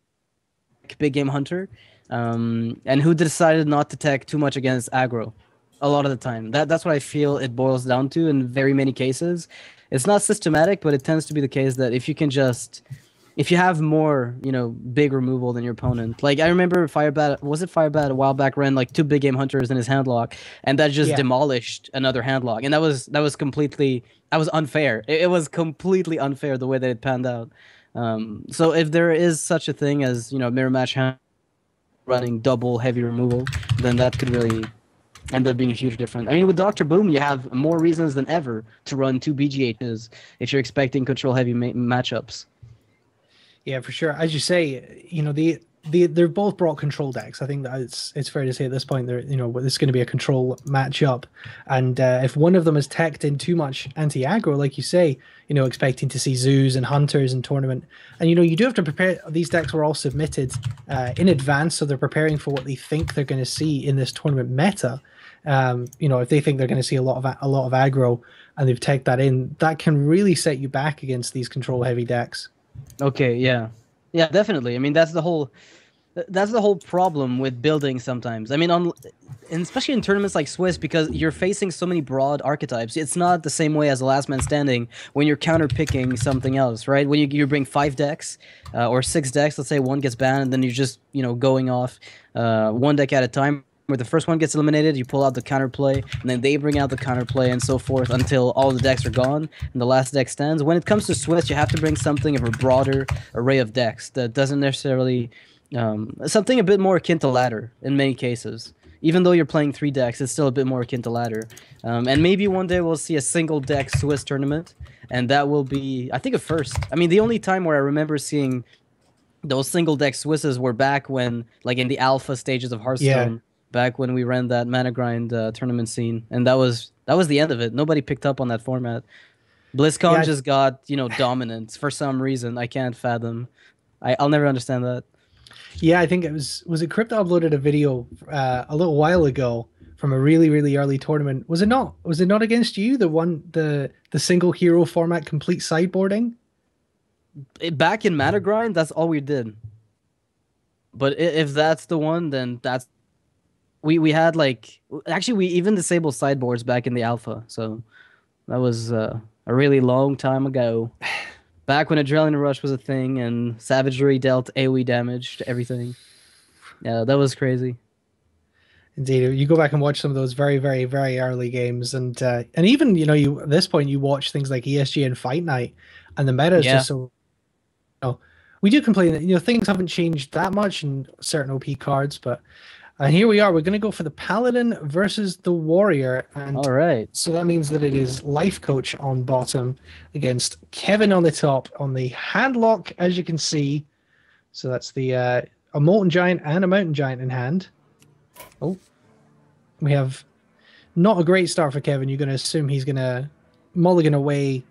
[SPEAKER 1] big game hunter, and who decided not to tech too much against aggro. A lot of the time, that's what I feel it boils down to in very many cases. It's not systematic, but it tends to be the case that if you have more, you know, big removal than your opponent. Like I remember Firebat a while back ran like 2 big game hunters in his handlock, and that just demolished another handlock, and that was completely unfair. It was completely unfair the way that it panned out. So if there is such a thing as, you know, mirror match running double heavy removal, then that could really end up being a huge difference. I mean, with Dr. Boom, you have more reasons than ever to run 2 BGHs if you're expecting control heavy matchups.
[SPEAKER 2] Yeah, for sure. As you say, you know, they're both brought control decks. I think that it's fair to say at this point, they're, you know, this is going to be a control matchup, and if one of them is teched in too much anti-aggro, like you say, you know, expecting to see zoos and hunters in tournament, and you know, you do have to prepare. These decks were all submitted in advance, so they're preparing for what they think they're going to see in this tournament meta. You know, if they think they're going to see a lot of aggro and they've teched that in, that can really set you back against these control heavy decks.
[SPEAKER 1] Okay, yeah, definitely. I mean, that's the whole problem with building sometimes. I mean, and especially in tournaments like Swiss, because you're facing so many broad archetypes. It's not the same way as the last man standing when you're counter picking something else, right? When you bring 5 decks or 6 decks, let's say one gets banned, and then you're just, you know, going off one deck at a time. Where the first one gets eliminated, you pull out the counterplay, and then they bring out the counterplay, and so forth until all the decks are gone and the last deck stands. When it comes to Swiss, you have to bring something of a broader array of decks that doesn't necessarily something a bit more akin to ladder in many cases. Even though you're playing 3 decks, it's still a bit more akin to ladder. And maybe one day we'll see a single deck Swiss tournament, and that will be, I think, a first. I mean, the only time where I remember seeing those single deck Swisses were back when, like, in the alpha stages of Hearthstone. Yeah. Back when we ran that mana grind tournament scene, and that was the end of it. Nobody picked up on that format. BlizzCon just got, you know, dominant for some reason. I can't fathom. I'll never understand that.
[SPEAKER 2] Yeah, I think it was it Crypto uploaded a video a little while ago from a really, really early tournament. Was it not against you? The single hero format complete sideboarding?
[SPEAKER 1] Back in mana grind, that's all we did. But if that's the one, then that's we had, like, actually we even disabled sideboards back in the alpha, so that was a really long time ago. Back when Adrenaline Rush was a thing and Savagery dealt AoE damage to everything. Yeah, that was crazy.
[SPEAKER 2] Indeed, you go back and watch some of those very, very, very early games, and even, you know, at this point you watch things like ESG and Fight Night, and the meta is just so. You know, we do complain that, you know, things haven't changed that much in certain OP cards, but And here we are. We're going to go for the Paladin versus the Warrior. And
[SPEAKER 1] All right.
[SPEAKER 2] so that means that it is Life Coach on bottom against Kevin on the top on the handlock, as you can see. So that's the a Molten Giant and a Mountain Giant in hand. Oh, we have not a great start for Kevin. You're going to assume he's going to mulligan away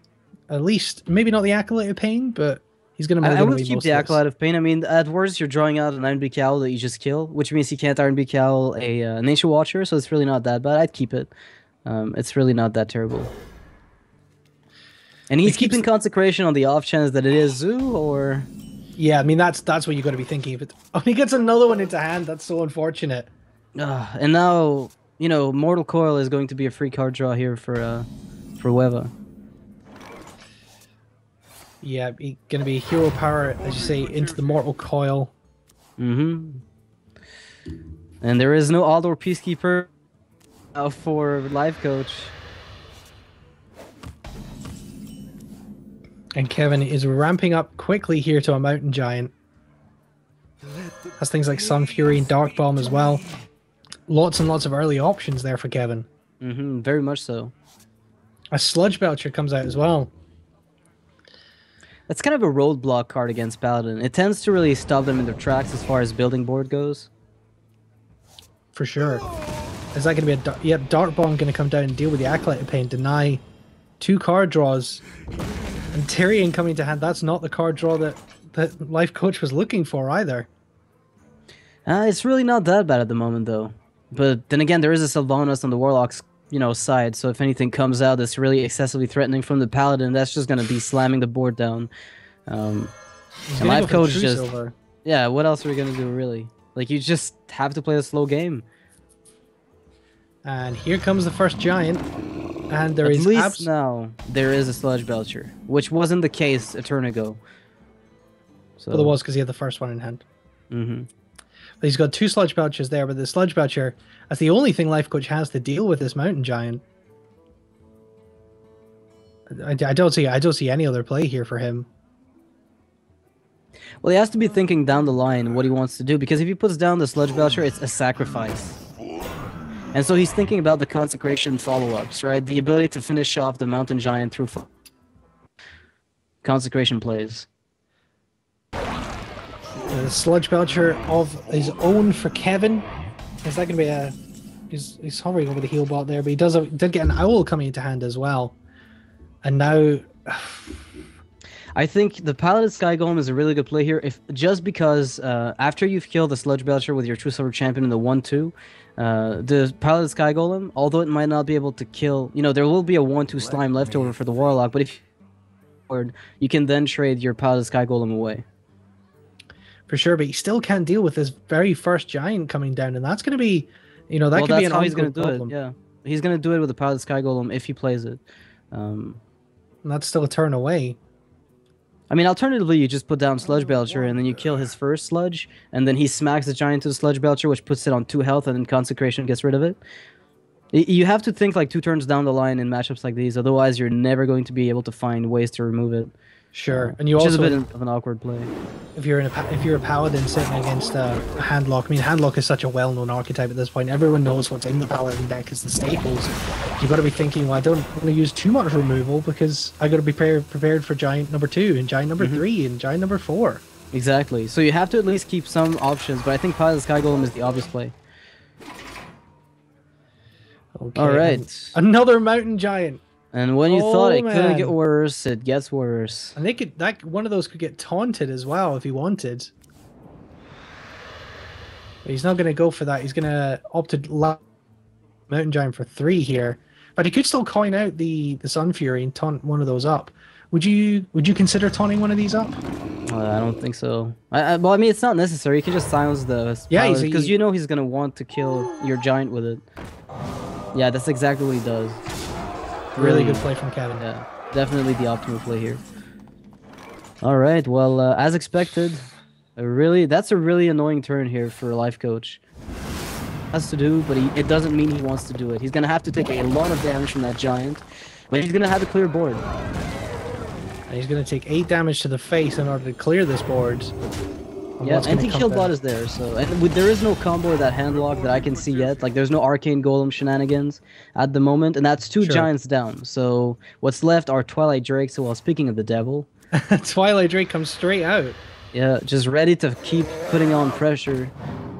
[SPEAKER 2] at least, maybe not the Acolyte of Pain, but he's going to
[SPEAKER 1] I
[SPEAKER 2] mulligan
[SPEAKER 1] would
[SPEAKER 2] away
[SPEAKER 1] keep
[SPEAKER 2] most
[SPEAKER 1] the
[SPEAKER 2] of this.
[SPEAKER 1] Acolyte of Pain. I mean, at worst, you're drawing out an Iron Beak Owl that you just kill, which means you can't Iron Beak Owl a Nature Watcher, so it's really not that bad. I'd keep it. It's really not that terrible. And he's keeping Consecration on the off chance that it is Zoo, or...
[SPEAKER 2] Yeah, I mean, that's what you got to be thinking. But oh, he gets another one into hand. That's so unfortunate.
[SPEAKER 1] And now, you know, Mortal Coil is going to be a free card draw here for Weva.
[SPEAKER 2] Yeah, going to be Hero Power, as you say, into the Mortal Coil.
[SPEAKER 1] Mm-hmm. And there is no Aldor Peacekeeper for Life Coach.
[SPEAKER 2] And Kevin is ramping up quickly here to a Mountain Giant. Has things like Sun Fury and Dark Bomb as well. Lots and lots of early options there for Kevin.
[SPEAKER 1] Mm-hmm, very much so.
[SPEAKER 2] A Sludge Belcher comes out as well.
[SPEAKER 1] That's kind of a roadblock card against Paladin. It tends to really stop them in their tracks as far as building board goes.
[SPEAKER 2] For sure. Is that going to be a... Dark Bomb going to come down and deal with the Acolyte of Pain, deny 2 card draws. And Tyrion coming to hand, that's not the card draw that Life Coach was looking for either.
[SPEAKER 1] It's really not that bad at the moment, though. But then again, there is a Sylvanas on the Warlock's, you know, side, so if anything comes out that's really excessively threatening from the Paladin, that's just going to be slamming the board down. And Life Coach just... Silver. Yeah, what else are we going to do, really? Like, you just have to play a slow game.
[SPEAKER 2] And here comes the first Giant. And there is...
[SPEAKER 1] At least now, there is a Sludge Belcher, which wasn't the case a turn ago. So...
[SPEAKER 2] Well, there was, because he had the first one in hand.
[SPEAKER 1] Mm-hmm.
[SPEAKER 2] But he's got 2 Sludge Belchers there, but the Sludge Belcher, that's the only thing Life Coach has to deal with this Mountain Giant. I don't see any other play here for him.
[SPEAKER 1] Well, he has to be thinking down the line what he wants to do, because if he puts down the Sludge Belcher, it's a sacrifice. And so he's thinking about the Consecration follow-ups, right? The ability to finish off the Mountain Giant through Consecration plays.
[SPEAKER 2] The Sludge Belcher of his own for Kevin. Is that going to be a... He's hovering over the heal bot there, but he did get an Owl coming into hand as well. And now...
[SPEAKER 1] I think the Paladin Sky Golem is a really good play here, just because after you've killed the Sludge Belcher with your True Silver Champion in the 1-2, the Paladin Sky Golem, although it might not be able to kill... You know, there will be a 1-2 slime leftover for the Warlock, but if you can then trade your Paladin Sky Golem away.
[SPEAKER 2] For sure, but he still can't deal with this very first Giant coming down, and that's going to be, you know, that could be an ongoing problem.
[SPEAKER 1] Yeah, he's going to do it with the Paladin Sky Golem if he plays it.
[SPEAKER 2] And that's still a turn away.
[SPEAKER 1] I mean, alternatively, you just put down Sludge Belcher, and then you kill his first Sludge, and then he smacks the Giant to the Sludge Belcher, which puts it on 2 health, and then Consecration gets rid of it. You have to think like 2 turns down the line in matchups like these, otherwise you're never going to be able to find ways to remove it.
[SPEAKER 2] Sure, and you
[SPEAKER 1] which
[SPEAKER 2] also
[SPEAKER 1] is a bit of an awkward play.
[SPEAKER 2] If you're a paladin sitting against a handlock, I mean, handlock is such a well-known archetype at this point. Everyone knows what's in the paladin deck is the staples. You've got to be thinking, well, I don't want to use too much removal because I got to be prepared for Giant number 2 and Giant number 3 and Giant number 4.
[SPEAKER 1] Exactly. So you have to at least keep some options, but I think Paladin Sky Golem is the obvious play.
[SPEAKER 2] Okay,
[SPEAKER 1] all right,
[SPEAKER 2] another Mountain Giant.
[SPEAKER 1] And when you thought it couldn't get worse, it gets worse.
[SPEAKER 2] And one of those could get taunted as well if he wanted. But he's not going to go for that. He's going to opt to Mountain Giant for 3 here. But he could still coin out the Sun Fury and taunt one of those up. Would you consider taunting one of these up?
[SPEAKER 1] I don't think so. Well, I mean, it's not necessary. You can just silence the because you know he's going to want to kill your Giant with it. Yeah, that's exactly what he does.
[SPEAKER 2] Really good play from Kevin.
[SPEAKER 1] Yeah, definitely the optimal play here. All right, well, as expected, that's a really annoying turn here for Life Coach. Has to do, but it doesn't mean he wants to do it. He's gonna have to take a lot of damage from that Giant, but he's gonna have a clear board.
[SPEAKER 2] And he's gonna take 8 damage to the face in order to clear this board. of
[SPEAKER 1] Yeah,
[SPEAKER 2] what's going to come
[SPEAKER 1] anti-heal bot
[SPEAKER 2] down.
[SPEAKER 1] is there, so there is no combo of that handlock that I can see yet. Like there's no arcane golem shenanigans at the moment, and that's two
[SPEAKER 2] Sure.
[SPEAKER 1] giants down. So what's left are Twilight Drake. So, well, speaking of the devil,
[SPEAKER 2] Twilight Drake comes straight out.
[SPEAKER 1] yeah, just ready to keep putting on pressure.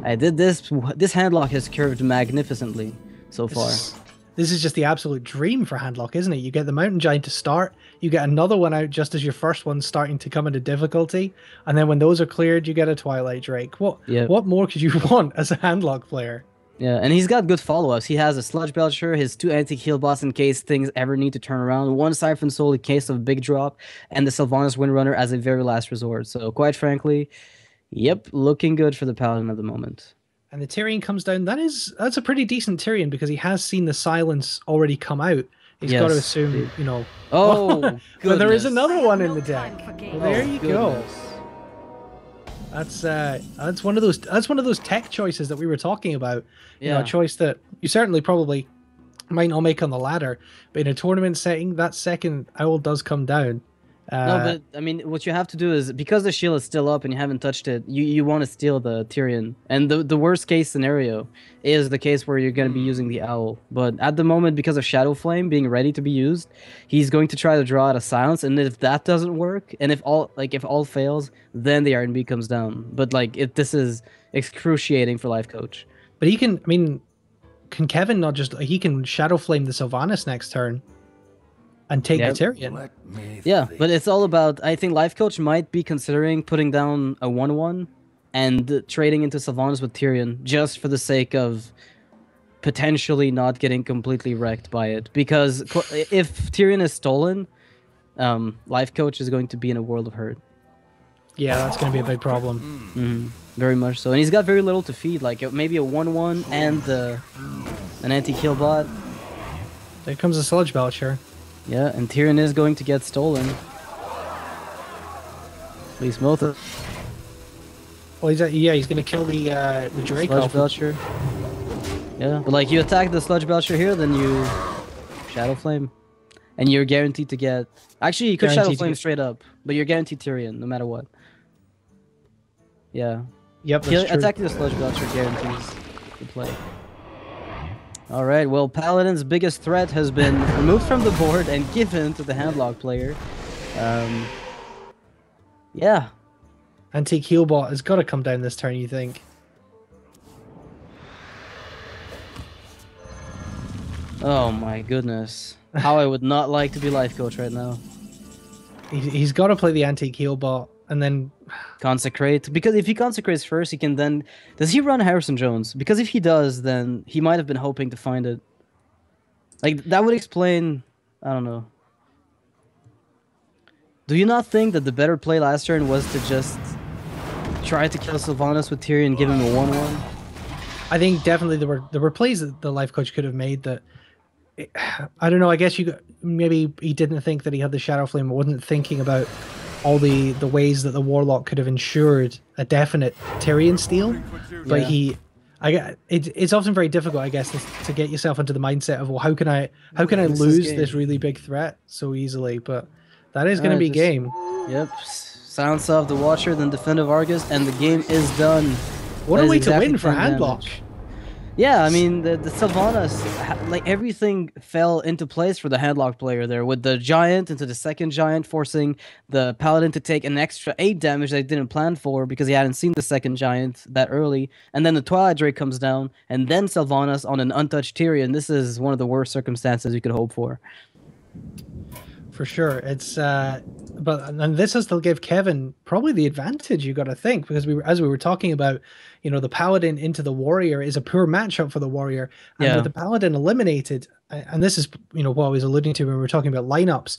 [SPEAKER 1] I did this. This handlock has curved magnificently so
[SPEAKER 2] This
[SPEAKER 1] far.
[SPEAKER 2] is, this is just the absolute dream for Handlock, isn't it? You get the Mountain Giant to start, you get another one out just as your first one's starting to come into difficulty, and then when those are cleared, you get a Twilight Drake.
[SPEAKER 1] Yep.
[SPEAKER 2] What more could you want as a Handlock player?
[SPEAKER 1] Yeah, and he's got good follow-ups. He has a Sludge Belcher, his two anti-heal bots in case things ever need to turn around, one Siphon Soul in case of a big drop, and the Sylvanas Windrunner as a very last resort. So quite frankly, yep, looking good for the Paladin at the moment.
[SPEAKER 2] And the Tyrion comes down. That's a pretty decent Tyrion because he has seen the silence already come out. He's got to
[SPEAKER 1] Yes,
[SPEAKER 2] assume,
[SPEAKER 1] dude.
[SPEAKER 2] you know.
[SPEAKER 1] Oh,
[SPEAKER 2] but there is
[SPEAKER 1] goodness.
[SPEAKER 2] another one in the deck. Well, there
[SPEAKER 1] Oh,
[SPEAKER 2] you go.
[SPEAKER 1] goodness.
[SPEAKER 2] That's one of those tech choices that we were talking about. You know,
[SPEAKER 1] Yeah.
[SPEAKER 2] a choice that you certainly probably might not make on the ladder, but in a tournament setting, that second owl does come down.
[SPEAKER 1] No, but I mean, what you have to do is because the shield is still up and you haven't touched it, you want to steal the Tyrion. And the worst case scenario is the case where you're going to be using the owl. But at the moment, because of Shadow Flame being ready to be used, he's going to try to draw out a silence. And if that doesn't work, and if all fails, then the R&B comes down. But this is excruciating for Life Coach.
[SPEAKER 2] But he can. I mean, can Kevin not just? He can Shadow Flame the Sylvanas next turn, and take
[SPEAKER 1] Yep.
[SPEAKER 2] the Tyrion.
[SPEAKER 3] Let me
[SPEAKER 1] Yeah,
[SPEAKER 3] think.
[SPEAKER 1] but it's all about. I think Life Coach might be considering putting down a 1/1 and trading into Sylvanas with Tyrion just for the sake of potentially not getting completely wrecked by it. Because if Tyrion is stolen, Life Coach is going to be in a world of hurt.
[SPEAKER 2] Yeah, that's going to be a big problem.
[SPEAKER 1] Very much so. And he's got very little to feed, like maybe a 1/1 and an anti-kill bot.
[SPEAKER 2] There comes a Sludge Belcher.
[SPEAKER 1] Yeah, and Tyrion is going to get stolen. At least most of
[SPEAKER 2] Well, he's going to kill the Drake
[SPEAKER 1] Sludge
[SPEAKER 2] off.
[SPEAKER 1] Belcher. Yeah, but like you attack the Sludge Belcher here, then you Shadow Flame. And you're guaranteed to get... Actually, you could Shadow
[SPEAKER 2] Guaranteed to
[SPEAKER 1] Flame
[SPEAKER 2] get-
[SPEAKER 1] straight up, but you're guaranteed Tyrion, no matter what. Yeah.
[SPEAKER 2] Yep, that's true.
[SPEAKER 1] Attacking the Sludge Belcher guarantees the play. Alright, well, Paladin's biggest threat has been removed from the board and given to the Handlock player. Yeah.
[SPEAKER 2] Antique Healbot has got to come down this turn, you think?
[SPEAKER 1] Oh my goodness. How I would not like to be Life Coach right now.
[SPEAKER 2] He's got to play the Antique Healbot, and then
[SPEAKER 1] Consecrate. Because if he consecrates first, he can then... Does he run Harrison Jones? Because if he does, then he might have been hoping to find it. Like, that would explain... I don't know. Do you not think that the better play last turn was to just try to kill Sylvanas with Tyrion and give him a 1/1?
[SPEAKER 2] I think definitely there were plays that the Life Coach could have made that. I don't know. I guess maybe he didn't think that he had the Shadow Flame, or wasn't thinking about all the ways that the Warlock could have ensured a definite Tyrion steal. But
[SPEAKER 1] Yeah.
[SPEAKER 2] it's often very difficult, I guess, to get yourself into the mindset of, well, how can I
[SPEAKER 1] This is
[SPEAKER 2] lose
[SPEAKER 1] game.
[SPEAKER 2] this really big threat so easily? But that is going to be
[SPEAKER 1] just-
[SPEAKER 2] game.
[SPEAKER 1] Yep. Silence of the Watcher, then Defend of Argus, and the game is done.
[SPEAKER 2] What
[SPEAKER 1] That
[SPEAKER 2] a
[SPEAKER 1] is
[SPEAKER 2] way
[SPEAKER 1] exactly
[SPEAKER 2] to win for
[SPEAKER 1] 10
[SPEAKER 2] Handlock.
[SPEAKER 1] damage. Yeah, I mean, the Sylvanas, like, everything fell into place for the Handlock player there, with the Giant into the second Giant, forcing the Paladin to take an extra 8 damage they didn't plan for because he hadn't seen the second Giant that early, and then the Twilight Drake comes down, and then Sylvanas on an untouched Tyrion. This is one of the worst circumstances you could hope for.
[SPEAKER 2] For sure, and this has to give Kevin probably the advantage. You got to think, because as we were talking about, the Paladin into the Warrior is a poor matchup for the Warrior, and
[SPEAKER 1] Yeah.
[SPEAKER 2] with the Paladin eliminated, and this is what I was alluding to when we were talking about lineups.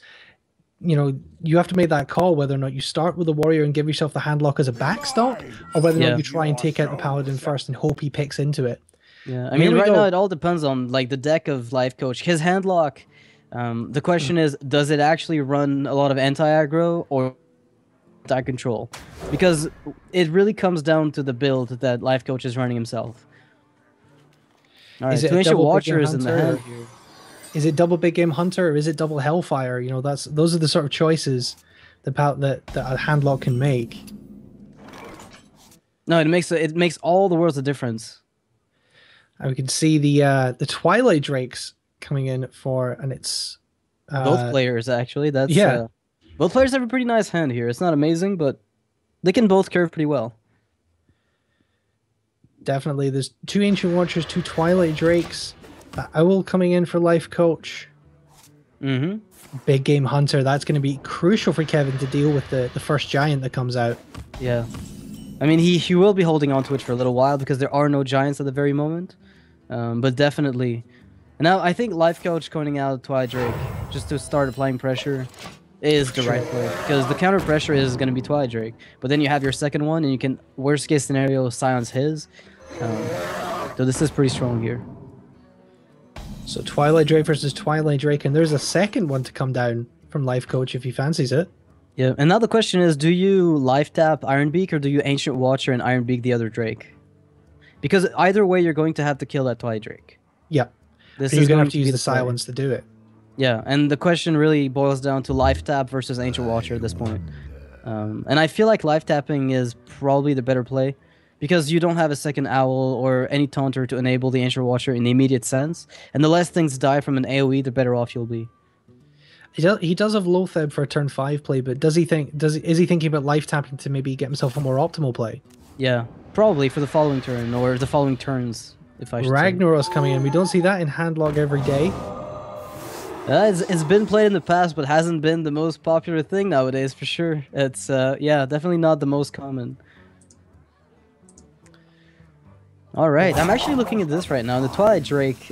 [SPEAKER 2] You have to make that call whether or not you start with the Warrior and give yourself the Handlock as a backstop, or whether or
[SPEAKER 1] Yeah.
[SPEAKER 2] not you try and take out the Paladin first and hope he picks into it.
[SPEAKER 1] Yeah, I
[SPEAKER 2] Here
[SPEAKER 1] mean,
[SPEAKER 2] we
[SPEAKER 1] right
[SPEAKER 2] go.
[SPEAKER 1] now it all depends on like the deck of Life Coach. His Handlock, the question is, does it actually run a lot of anti-aggro or anti-control? Because it really comes down to the build that Life Coach is running himself. All right,
[SPEAKER 2] Is it a
[SPEAKER 1] Twin
[SPEAKER 2] double
[SPEAKER 1] Watcher
[SPEAKER 2] Big
[SPEAKER 1] is in the
[SPEAKER 2] Hunter,
[SPEAKER 1] hand
[SPEAKER 2] or-
[SPEAKER 1] here.
[SPEAKER 2] Is it double Big Game Hunter, or is it double Hellfire? Those are the sort of choices that a Handlock can make.
[SPEAKER 1] No, it makes all the world's a difference.
[SPEAKER 2] And we can see the Twilight Drakes coming in for, and it's
[SPEAKER 1] Both players actually. That's
[SPEAKER 2] yeah,
[SPEAKER 1] both players have a pretty nice hand here. It's not amazing, but they can both curve pretty well.
[SPEAKER 2] definitely. There's two Ancient Watchers, two Twilight Drakes, Owl coming in for Life Coach.
[SPEAKER 1] Mm-hmm.
[SPEAKER 2] Big Game Hunter. That's going to be crucial for Kevin to deal with the first giant that comes out.
[SPEAKER 1] Yeah. I mean, he will be holding on to it for a little while because there are no giants at the very moment. But definitely. Now, I think Life Coach coining out Twilight Drake just to start applying pressure is the right play. Because the counter pressure is going to be Twilight Drake. But then you have your second one and you can, worst case scenario, silence his. So this is pretty strong here.
[SPEAKER 2] So Twilight Drake versus Twilight Drake, and there's a second one to come down from Life Coach if he fancies it.
[SPEAKER 1] Yeah, and now the question is, do you life tap Iron Beak or do you Ancient Watcher and Iron Beak the other Drake? Because either way, you're going to have to kill that Twilight Drake.
[SPEAKER 2] Yeah.
[SPEAKER 1] This
[SPEAKER 2] You're
[SPEAKER 1] is
[SPEAKER 2] going to
[SPEAKER 1] going
[SPEAKER 2] have to
[SPEAKER 1] be
[SPEAKER 2] use the
[SPEAKER 1] play.
[SPEAKER 2] silence to do it.
[SPEAKER 1] Yeah, and the question really boils down to life tap versus Ancient Watcher at this point. And I feel like life tapping is probably the better play because you don't have a second owl or any taunter to enable the Ancient Watcher in the immediate sense. And the less things die from an AoE, the better off you'll be.
[SPEAKER 2] He does have Lotheb for a turn 5 play, but is he thinking about life tapping to maybe get himself a more optimal play?
[SPEAKER 1] Yeah, probably for the following turn or the following turns, if I should say.
[SPEAKER 2] Ragnaros coming in. We don't see that in Handlog every day.
[SPEAKER 1] It's been played in the past, but hasn't been the most popular thing nowadays, for sure. It's, yeah, definitely not the most common. Alright, I'm actually looking at this right now. The Twilight Drake,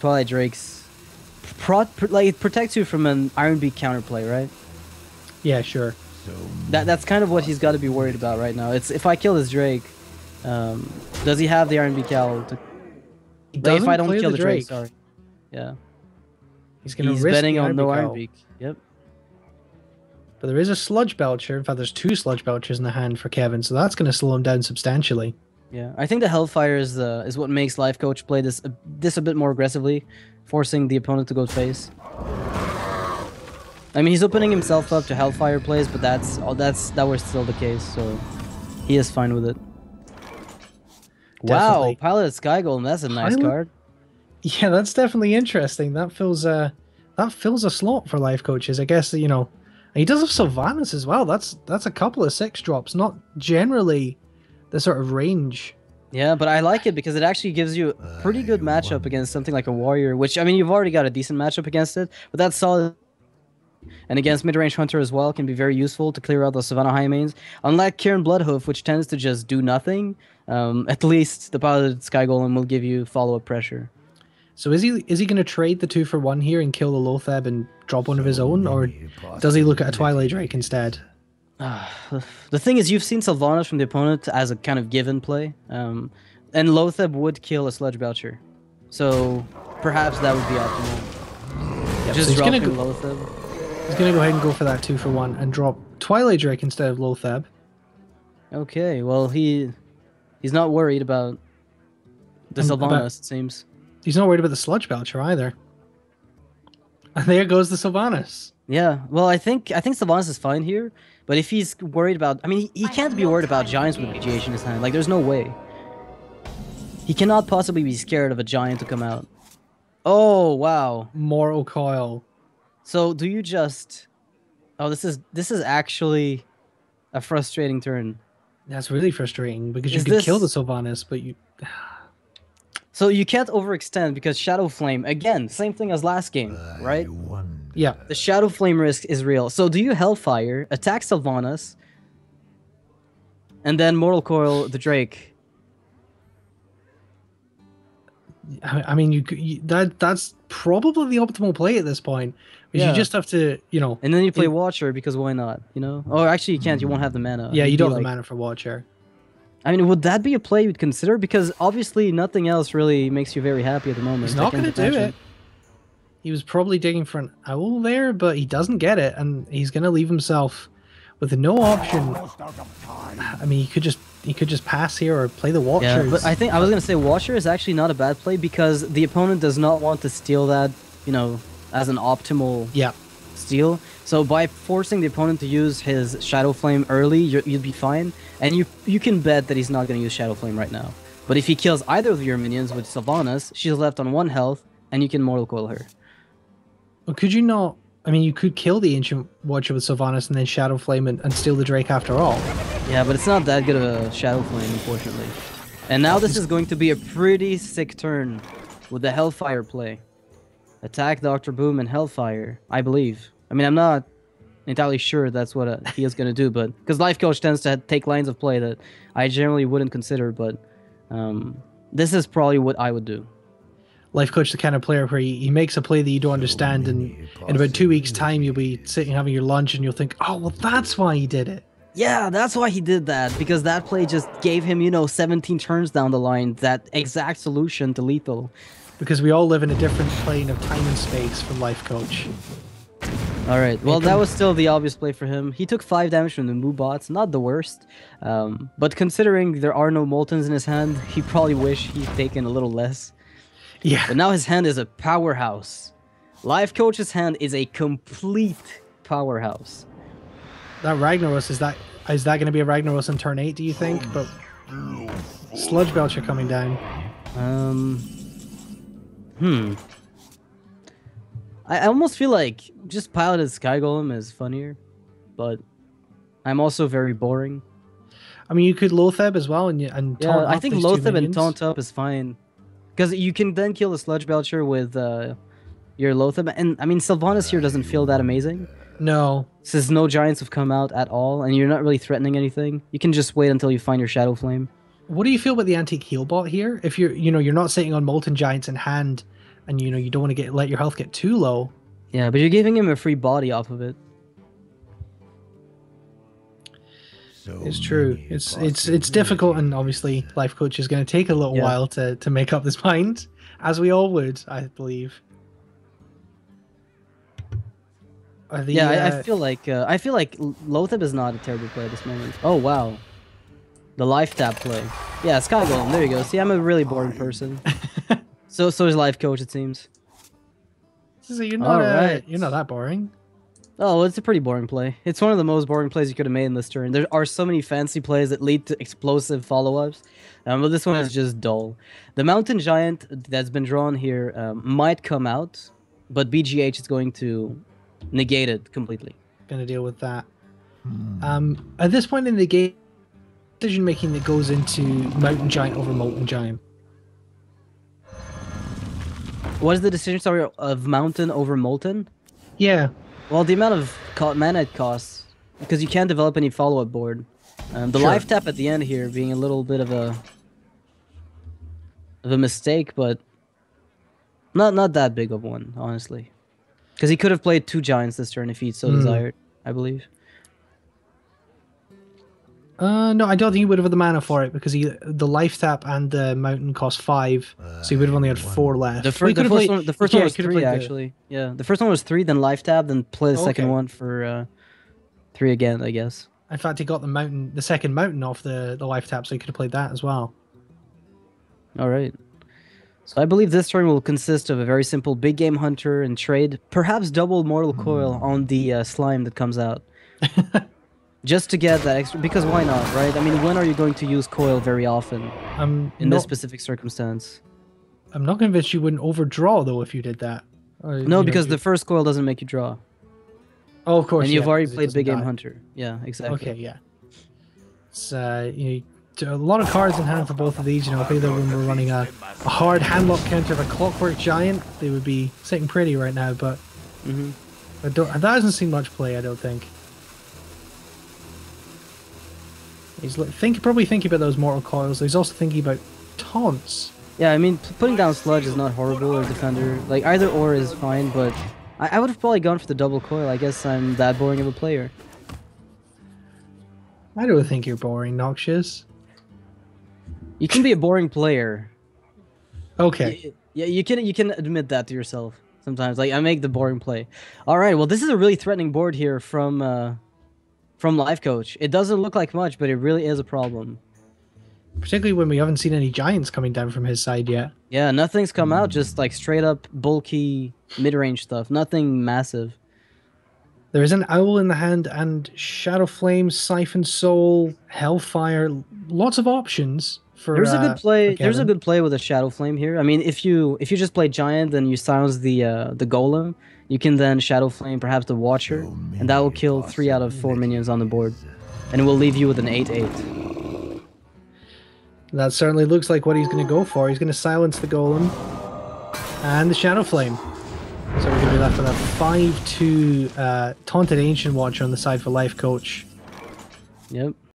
[SPEAKER 1] Twilight Drake's, it protects you from an Iron Beak counterplay, right?
[SPEAKER 2] Yeah, sure.
[SPEAKER 1] That's kind of what he's got to be worried about right now. It's if I kill this Drake, does he have the Iron Beak Owl? If I don't kill the Drake, sorry. Yeah.
[SPEAKER 2] He's going to risk
[SPEAKER 1] betting on no Iron
[SPEAKER 2] Owl.
[SPEAKER 1] Beak. Yep.
[SPEAKER 2] But there is a Sludge Belcher. In fact, there's two Sludge Belchers in the hand for Kevin, so that's going to slow him down substantially.
[SPEAKER 1] Yeah, I think the Hellfire is what makes Life Coach play this a bit more aggressively, forcing the opponent to go face. I mean, he's opening himself up to Hellfire plays, but that was still the case, so he is fine with it.
[SPEAKER 2] Definitely.
[SPEAKER 1] Wow, Pilot Sky Golem, that's a nice card.
[SPEAKER 2] Yeah, that's definitely interesting. That fills a slot for Life Coaches. I guess, you know, he does have Sylvanas as well. That's a couple of 6-drops, not generally the sort of range.
[SPEAKER 1] Yeah, but I like it because it actually gives you a pretty good matchup against something like a Warrior, which, I mean, you've already got a decent matchup against it, but that's solid. And against mid-range Hunter as well, can be very useful to clear out those Savannah high mains. Unlike Kieran Bloodhoof, which tends to just do nothing, at least the Piloted Sky Golem will give you follow-up pressure.
[SPEAKER 2] So is he going to trade the 2-for-1 here and kill the Lotheb and drop one of his own, or does he look at a Twilight Drake instead?
[SPEAKER 1] The thing is, you've seen Sylvanas from the opponent as a kind of given play, and Lotheb would kill a Sludge Belcher, so perhaps that would be optimal.
[SPEAKER 2] Yep,
[SPEAKER 1] Just
[SPEAKER 2] so
[SPEAKER 1] dropping Lotheb.
[SPEAKER 2] He's going to go ahead and go for that 2-for-1 and drop Twilight Drake instead of Lotheb.
[SPEAKER 1] Okay, well, he's not worried about the Sylvanas, it seems.
[SPEAKER 2] He's not worried about the Sludge Belcher either. And there goes the Sylvanas.
[SPEAKER 1] Yeah, well, I think Sylvanas is fine here, but if he's worried about... I mean, he can't be worried about Giants with BGH in his hand. Like, there's no way. He cannot possibly be scared of a Giant to come out. Oh, wow.
[SPEAKER 2] Mortal Coil.
[SPEAKER 1] So, do you just... Oh, this is actually a frustrating turn.
[SPEAKER 2] That's really frustrating, because you can kill the Sylvanas, but you...
[SPEAKER 1] So, you can't overextend, because Shadow Flame, again, same thing as last game, right?
[SPEAKER 2] Yeah.
[SPEAKER 1] The Shadow Flame risk is real. So do you Hellfire, attack Sylvanas, and then Mortal Coil the Drake?
[SPEAKER 2] I mean, that's probably the optimal play at this point. Because you just have to, you know...
[SPEAKER 1] And then you play Watcher, because why not, you know? Or actually you can't, you won't have the mana.
[SPEAKER 2] Yeah, you don't have the mana for Watcher.
[SPEAKER 1] I mean, would that be a play you'd consider? Because obviously nothing else really makes you very happy at the moment.
[SPEAKER 2] He's not going to do it. He was probably digging for an owl there, but he doesn't get it, and he's going to leave himself with no option. I mean, he could just pass here or play the Watchers.
[SPEAKER 1] Yeah, but I think I was going to say Watcher is actually not a bad play because the opponent does not want to steal that, you know, as an optimal steal. So by forcing the opponent to use his Shadow Flame early, you'd be fine. And you can bet that he's not going to use Shadow Flame right now. But if he kills either of your minions with Sylvanas, she's left on 1 health, and you can Mortal Coil her.
[SPEAKER 2] Well, could you not? I mean, you could kill the Ancient Watcher with Sylvanas and then Shadow Flame and steal the Drake after all.
[SPEAKER 1] Yeah, but it's not that good of a Shadow Flame, unfortunately. And now this is going to be a pretty sick turn with the Hellfire play. Attack Dr. Boom and Hellfire, I believe. I mean, I'm not entirely sure that's what he is going to do, but because Life Coach tends to take lines of play that I generally wouldn't consider, but this is probably what I would do.
[SPEAKER 2] Life Coach, the kind of player where he makes a play that you don't understand, and in about 2 weeks' time, you'll be sitting having your lunch, and you'll think, "Oh, well, that's why he did it."
[SPEAKER 1] Yeah, that's why he did that, because that play just gave him, 17 turns down the line, that exact solution to lethal.
[SPEAKER 2] Because we all live in a different plane of time and space from Life Coach.
[SPEAKER 1] All right, well, that was still the obvious play for him. He took 5 damage from the Moo bots, not the worst. But considering there are no Moltons in his hand, he probably wish he'd taken a little less.
[SPEAKER 2] Yeah.
[SPEAKER 1] But now his hand is a powerhouse. Life Coach's hand is a complete powerhouse.
[SPEAKER 2] That Ragnaros, is that going to be a Ragnaros on turn 8, do you think? But Sludge Belcher coming down.
[SPEAKER 1] I almost feel like just piloted Sky Golem is funnier, but I'm also very boring.
[SPEAKER 2] I mean, you could Loatheb as well and taunt up
[SPEAKER 1] I think
[SPEAKER 2] these two
[SPEAKER 1] Loatheb and
[SPEAKER 2] minions.
[SPEAKER 1] Taunt Up is fine. Because you can then kill the Sludge Belcher with your Loatheb. And, I mean, Sylvanas here doesn't feel that amazing.
[SPEAKER 2] No.
[SPEAKER 1] Since no Giants have come out at all, and you're not really threatening anything. You can just wait until you find your Shadow Flame.
[SPEAKER 2] What do you feel about the Antique Heal bot here? If you're not sitting on Molten Giants in hand, and you don't want to let your health get too low.
[SPEAKER 1] Yeah, but you're giving him a free body off of it.
[SPEAKER 2] It's true. It's difficult, and obviously Life Coach is going to take a little while to make up his mind, as we all would, I believe.
[SPEAKER 1] I feel like Loatheb is not a terrible play at this moment. Oh wow, the life tap play. Yeah, Sky Golem. There you go. See, I'm a really boring person. so is Life Coach, it seems.
[SPEAKER 2] So you're not you're not that boring.
[SPEAKER 1] Oh, well, it's a pretty boring play. It's one of the most boring plays you could have made in this turn. There are so many fancy plays that lead to explosive follow-ups, but this one is just dull. The Mountain Giant that's been drawn here might come out, but BGH is going to negate it completely.
[SPEAKER 2] Going to deal with that. At this point in the game, decision making that goes into Mountain Giant over Molten Giant.
[SPEAKER 1] What is the decision, sorry, of Mountain over Molten?
[SPEAKER 2] Yeah.
[SPEAKER 1] Well, the amount of mana it costs, because you can't develop any follow-up board. The life tap at the end here being a little bit of a mistake, but not that big of one, honestly. Because he could have played 2 Giants this turn if he so desired, I believe.
[SPEAKER 2] No, I don't think he would have had the mana for it, because the life tap and the mountain cost 5, so he would have only had 4 left.
[SPEAKER 1] The first one was 3, actually. Yeah, the first one was 3, then life tap, then play the second one for 3 again, I guess.
[SPEAKER 2] In fact, he got the second mountain off the life tap, so he could have played that as well.
[SPEAKER 1] All right. So I believe this turn will consist of a very simple big game hunter and trade, perhaps double Mortal Coil on the slime that comes out. Just to get that extra, because why not, right? I mean, when are you going to use coil very often in this specific circumstance?
[SPEAKER 2] I'm not convinced you wouldn't overdraw, though, if you did that.
[SPEAKER 1] No, because the first coil doesn't make you draw.
[SPEAKER 2] Oh, of course,
[SPEAKER 1] and you've already played Big Game Hunter. Yeah, exactly.
[SPEAKER 2] Okay, yeah. It's, a lot of cards in hand for both of these. If either of them were running a hard handlock counter of a Clockwork Giant, they would be sitting pretty right now, but that doesn't seem much play, I don't think. He's probably thinking about those Mortal Coils. He's also thinking about taunts.
[SPEAKER 1] Yeah, I mean, putting down Sludge is not horrible, or Defender. Like, either or is fine, but I would have probably gone for the double coil. I guess I'm that boring of a player.
[SPEAKER 2] I don't think you're boring, Noxious.
[SPEAKER 1] You can be a boring player.
[SPEAKER 2] Okay.
[SPEAKER 1] Yeah, you can admit that to yourself sometimes. Like, I make the boring play. All right, well, this is a really threatening board here from Life Coach. It doesn't look like much, but it really is a problem.
[SPEAKER 2] Particularly when we haven't seen any Giants coming down from his side yet.
[SPEAKER 1] Yeah, nothing's come out, just like straight up bulky mid-range stuff. Nothing massive.
[SPEAKER 2] There is an Owl in the hand and Shadow Flame, Siphon Soul, Hellfire. Lots of options for
[SPEAKER 1] There's a good
[SPEAKER 2] for
[SPEAKER 1] play. There's a
[SPEAKER 2] Kevin.
[SPEAKER 1] good play with a Shadow Flame here. I mean, if you just play Giant and you silence the Golem, you can then Shadow Flame perhaps the Watcher, and that will kill 3 out of 4 minions on the board, and it will leave you with an 8/8.
[SPEAKER 2] That certainly looks like what he's going to go for. He's going to silence the Golem and the Shadow Flame. So we're going to be left with a 5/2 Taunted Ancient Watcher on the side for Life Coach.
[SPEAKER 1] Yep.